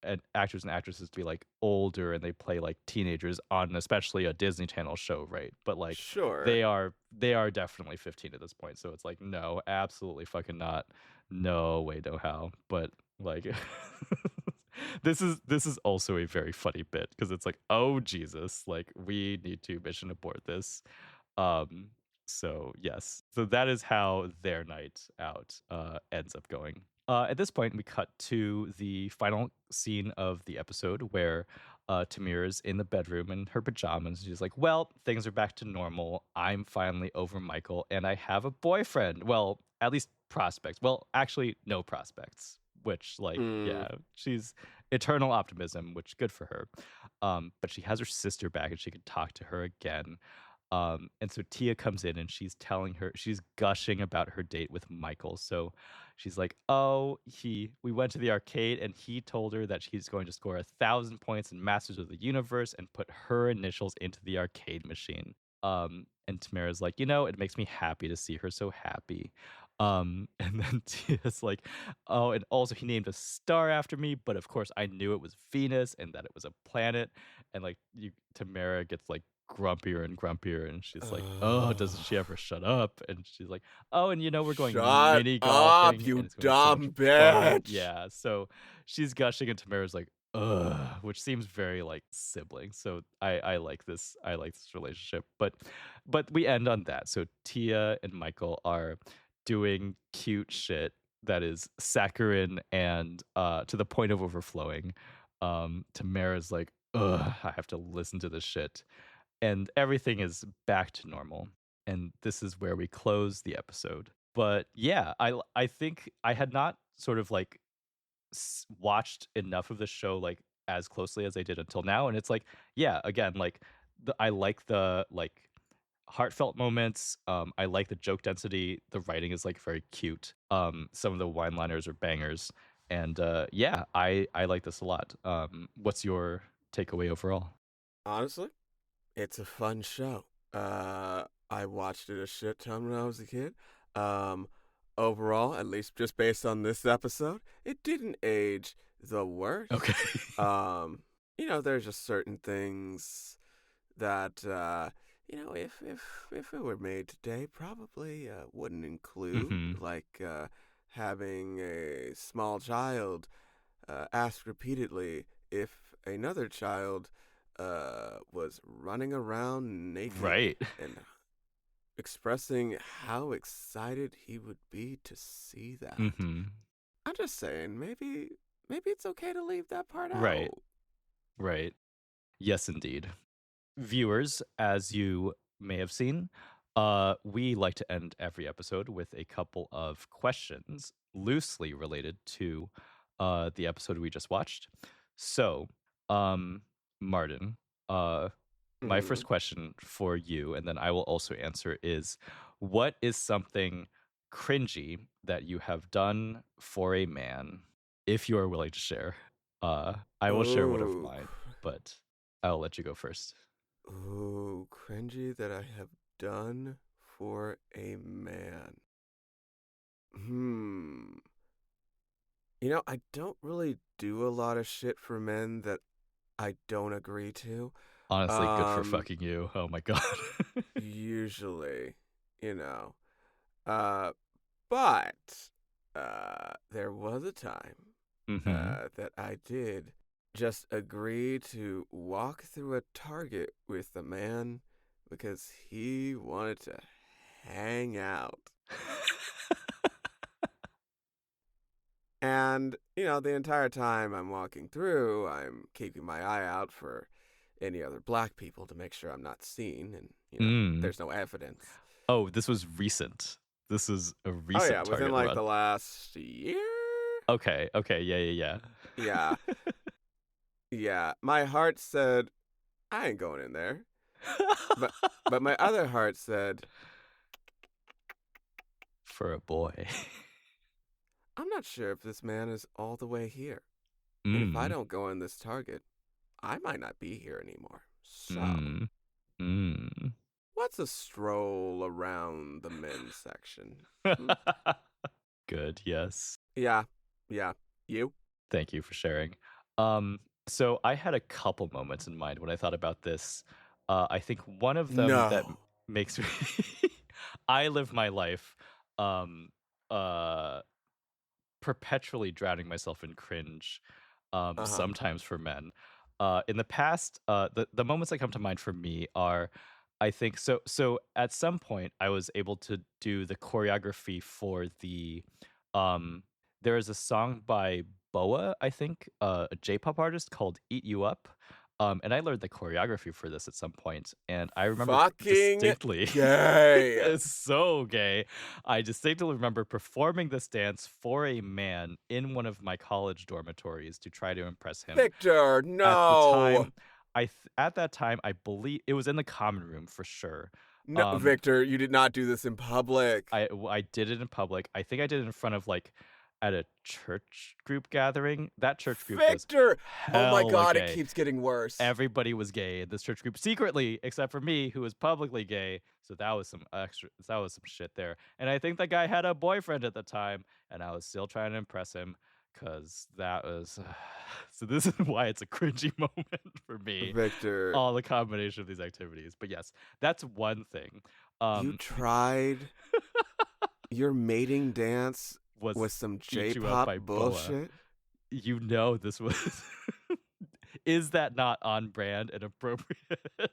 and actresses to be like older and they play like teenagers on especially a Disney Channel show, right? But like, Sure. they are definitely 15 at this point, so it's like, no, absolutely fucking not, no way, no how. But like, this is also a very funny bit because it's like, oh Jesus, like we need to mission abort this. um so yes, so that is how their night out ends up going. At this point we cut to the final scene of the episode where Tamira's in the bedroom in her pajamas. She's like, well, things are back to normal. I'm finally over Michael and I have a boyfriend. Well, at least prospects. Well, actually no prospects, which like, Mm. yeah, she's eternal optimism, which good for her. But she has her sister back and she can talk to her again. And so Tia comes in and she's gushing about her date with Michael. So she's like, oh, we went to the arcade and he told her that she's going to score 1,000 points in Masters of the Universe and put her initials into the arcade machine. And Tamara's like, it makes me happy to see her so happy. And then Tia's like, oh, and also he named a star after me, but of course I knew it was Venus and that it was a planet. And like Tamara gets like grumpier and grumpier, and she's like, oh, doesn't she ever shut up? And she's like, oh, and we're going Shut mini up, golfing and you it's going to be so much dumb fun. bitch. Yeah, so she's gushing and Tamara's like, ugh, which seems very like sibling. So I like this relationship. But we end on that. So Tia and Michael are doing cute shit that is saccharine and to the point of overflowing. Tamara's like, ugh, I have to listen to this shit, and everything is back to normal. And this is where we close the episode. But yeah, I think I had not sort of like watched enough of the show like as closely as I did until now, and it's like, yeah, again, like I like the like heartfelt moments. I like the joke density. The writing is like very cute. Some of the wine liners are bangers, and yeah, I like this a lot. What's your takeaway overall? Honestly, it's a fun show. I watched it a shit ton when I was a kid. Um, Overall, at least just based on this episode, it didn't age the worst. Okay. Um, there's just certain things that if it were made today, probably wouldn't include, hmm like having a small child ask repeatedly if another child was running around naked Right. and expressing how excited he would be to see that. hmm I'm just saying, maybe it's okay to leave that part Right. out. Right. Yes, indeed. viewers, as you may have seen, we like to end every episode with a couple of questions loosely related to the episode we just watched. So, um, Martin, uh, my Mm. first question for you, and then I will also answer, is what is something cringy that you have done for a man, if you are willing to share? I will share one of Oh, mine, but I'll let you go first. cringy that I have done for a man. Hmm. I don't really do a lot of shit for men that I don't agree to. Honestly, good for Um, fucking you. Oh my god. usually, you know. Uh, but there was a time Mhm. that I did just agree to walk through a Target with a man because he wanted to hang out. And, the entire time I'm walking through, I'm keeping my eye out for any other black people to make sure I'm not seen and, Mm. there's no evidence. Oh, this was recent. This is a Oh, yeah, recent within Target like run. the last year? Okay, okay, yeah, yeah, Yeah, yeah. My heart said, I ain't going in there. yeah. But but my other heart said, For a boy. I'm not sure if this man is all the way here. And if I Mm. don't go in this Target, I might not be here anymore. So, Mm. Mm. what's a stroll around the men's section? Hmm? Good, yes. Yeah, yeah. You? Thank you for sharing. So I had a couple moments in mind when I thought about this. I think one of them that No. makes me I live my life um uh perpetually drowning myself in cringe, Uh huh. sometimes for men. In the past, the moments that come to mind for me are, I think so. So at some point, I was able to do the choreography for the. Um, there is a song by Boa, I think, a J-pop artist called "Eat You Up," and I learned the choreography for this at some point, and I remember Fucking distinctly. gay. It's so gay. I distinctly remember performing this dance for a man in one of my college dormitories to try to impress him. Victor, At the no. time, at that time, I believe it was in the common room for sure. No, Um, Victor, you did not do this in public. I did it in public. I think I did it in front of like at a church group gathering. That church group was Victor! Oh my hella god, it gay. keeps getting worse. Everybody was gay in this church group secretly, except for me, who was publicly gay. So that was some extra. That was some shit there. And I think the guy had a boyfriend at the time, and I was still trying to impress him because that was. So this is why it's a cringy moment for me. Victor, All the combination of these activities. But yes, that's one thing. you The tried your mating dance was with some "Eat You Up" J-pop by Boa. bullshit? You know this was. Is that not on brand and appropriate?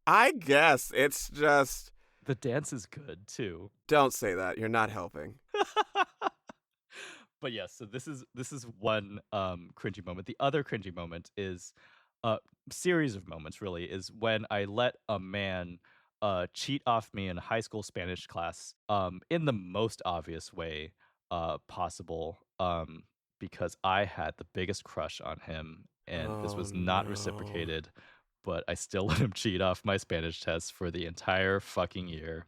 I guess it's just The dance is good too. don't say that. You're not helping. But yes, so this is one cringy moment. The other cringy moment is a series of moments really is when I let a man cheat off me in high school Spanish class in the most obvious way possible because I had the biggest crush on him and this Oh was not no. reciprocated, but I still let him cheat off my Spanish test for the entire fucking year.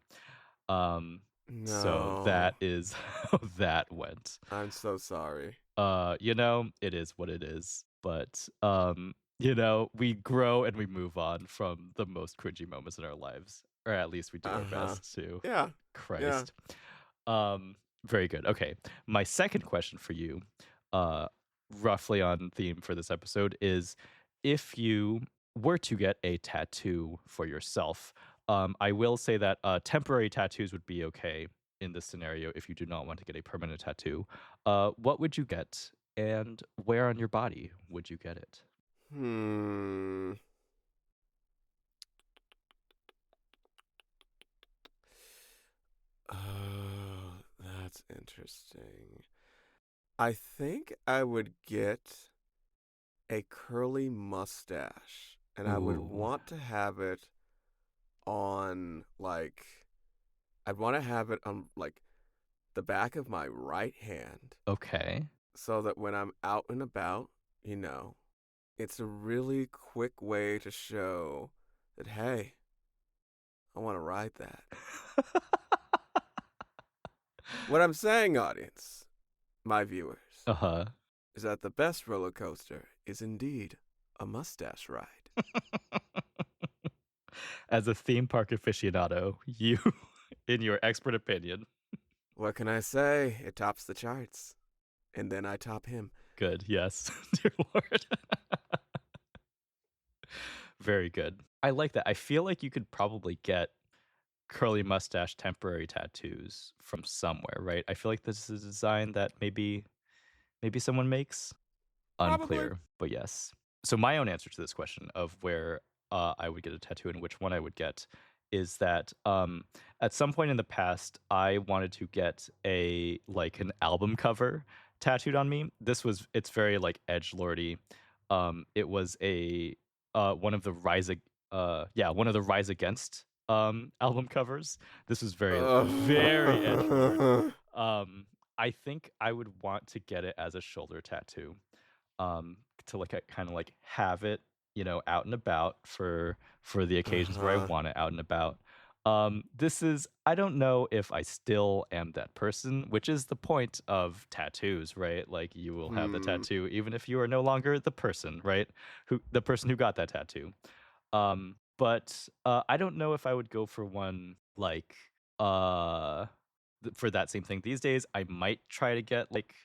Um so No. that is how that went. I'm so sorry. It is what it is. But we grow and we move on from the most cringy moments in our lives. Or at least we do our Uh-huh. best to. Yeah. Yeah. Christ. Um, Very good. Okay. My second question for you, uh, roughly on theme for this episode, is if you were to get a tattoo for yourself, I will say that temporary tattoos would be okay in this scenario if you do not want to get a permanent tattoo. What would you get, and where on your body would you get it? Hmm. Oh, that's interesting. I think I would get a curly mustache. and I would Ooh. want to have it on like I'd want to have it on like the back of my right hand Okay. so that when I'm out and about, you know, it's a really quick way to show that hey, I want to ride that. What I'm saying, audience, my viewers, Uh-huh. is that the best roller coaster is indeed a mustache ride. As a theme park aficionado, you, in your expert opinion, What can I say? It tops the charts. And then I top him. good, yes, dear Lord. Very good. I like that. I feel like you could probably get curly mustache temporary tattoos from somewhere, right? I feel like this is a design that maybe someone makes. Probably. Unclear, but yes. So my own answer to this question of where I would get a tattoo and which one I would get is that at some point in the past I wanted to get a like an album cover tattooed on me. It's very like edge lordy. It was a one of the one of the Rise Against album covers. This was very edge lord. Uh, Um, I think I would want to get it as a shoulder tattoo um, to like kind of like have it, out and about for the occasions where I uh-huh. want it out and about. This is I don't know if I still am that person, which is the point of tattoos, right? Like you will have the Hmm. tattoo even if you are no longer the person, right? The person who got that tattoo. But I don't know if I would go for one like uh for that same thing these days. I might try to get like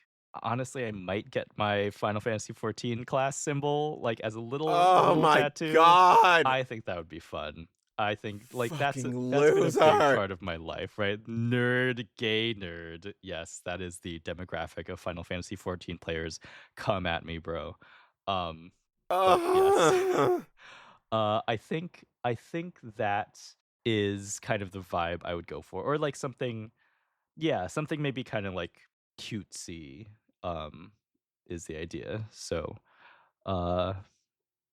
honestly, I might get my Final Fantasy 14 class symbol like as a Oh little my tattoo. god! I think that would be fun. I think like Fucking that's been a big loser! part of my life, right? Nerd, gay nerd. Yes, that is the demographic of Final Fantasy 14 players. Come at me, bro. Um, but yes. Uh, I think that is kind of the vibe I would go for, or like something, yeah, something maybe kind of like cutesy, um, is the idea. So, uh,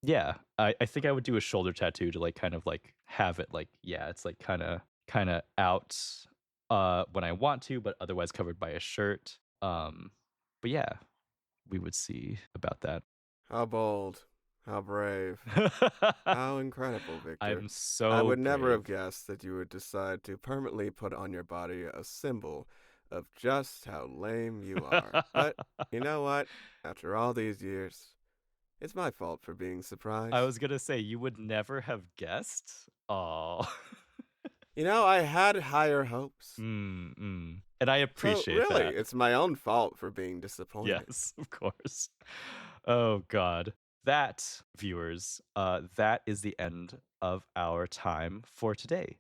yeah, I think I would do a shoulder tattoo to like kind of like have it like, yeah, it's like kind of out, when I want to, but otherwise covered by a shirt. But yeah, we would see about that. how bold. How brave. How incredible, Victor. I'm I so would never have brave. guessed that you would decide to permanently put on your body a symbol of just how lame you are. But you know what? After all these years, it's my fault for being I surprised. was gonna say you would never have guessed. Oh, You know, I had higher hopes. and I So, appreciate really, that. it's my own fault for being disappointed. Yes, of course. Oh God, that viewers, that is the end of our time for today.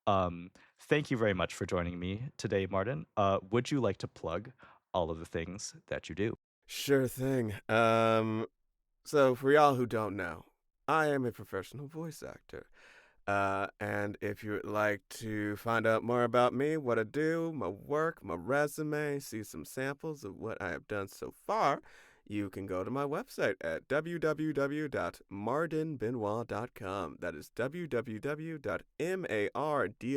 Thank you very much for joining me today, Martin. Would you like to plug all of the things that you do? Sure thing. So for y'all who don't know, I am a professional voice actor. And if you would like to find out more about me, what I do, my work, my resume, see some samples of what I have done so far, you can go to my website at www.mardinbenoit.com. That is www.mard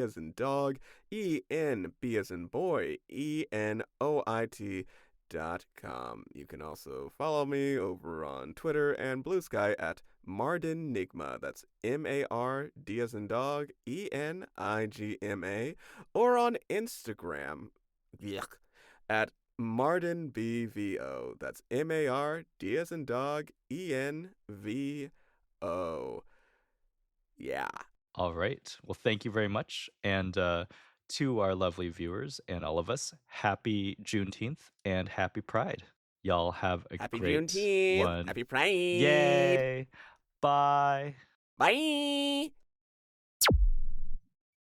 as in dog, ENB as in boy, ENOIT.com. You can also follow me over on Twitter and Blue Sky at Mardinigma. That's MARD as in dog, ENIGMA. Or on Instagram, yuck, at MartinBVO. That's MARD as in dog, ENVO. Yeah. All right. Well, thank you very much. And to our lovely viewers and all of us, happy Juneteenth and happy Pride. Y'all have a Happy great Juneteenth. one. Happy Pride. Yay. Bye. Bye.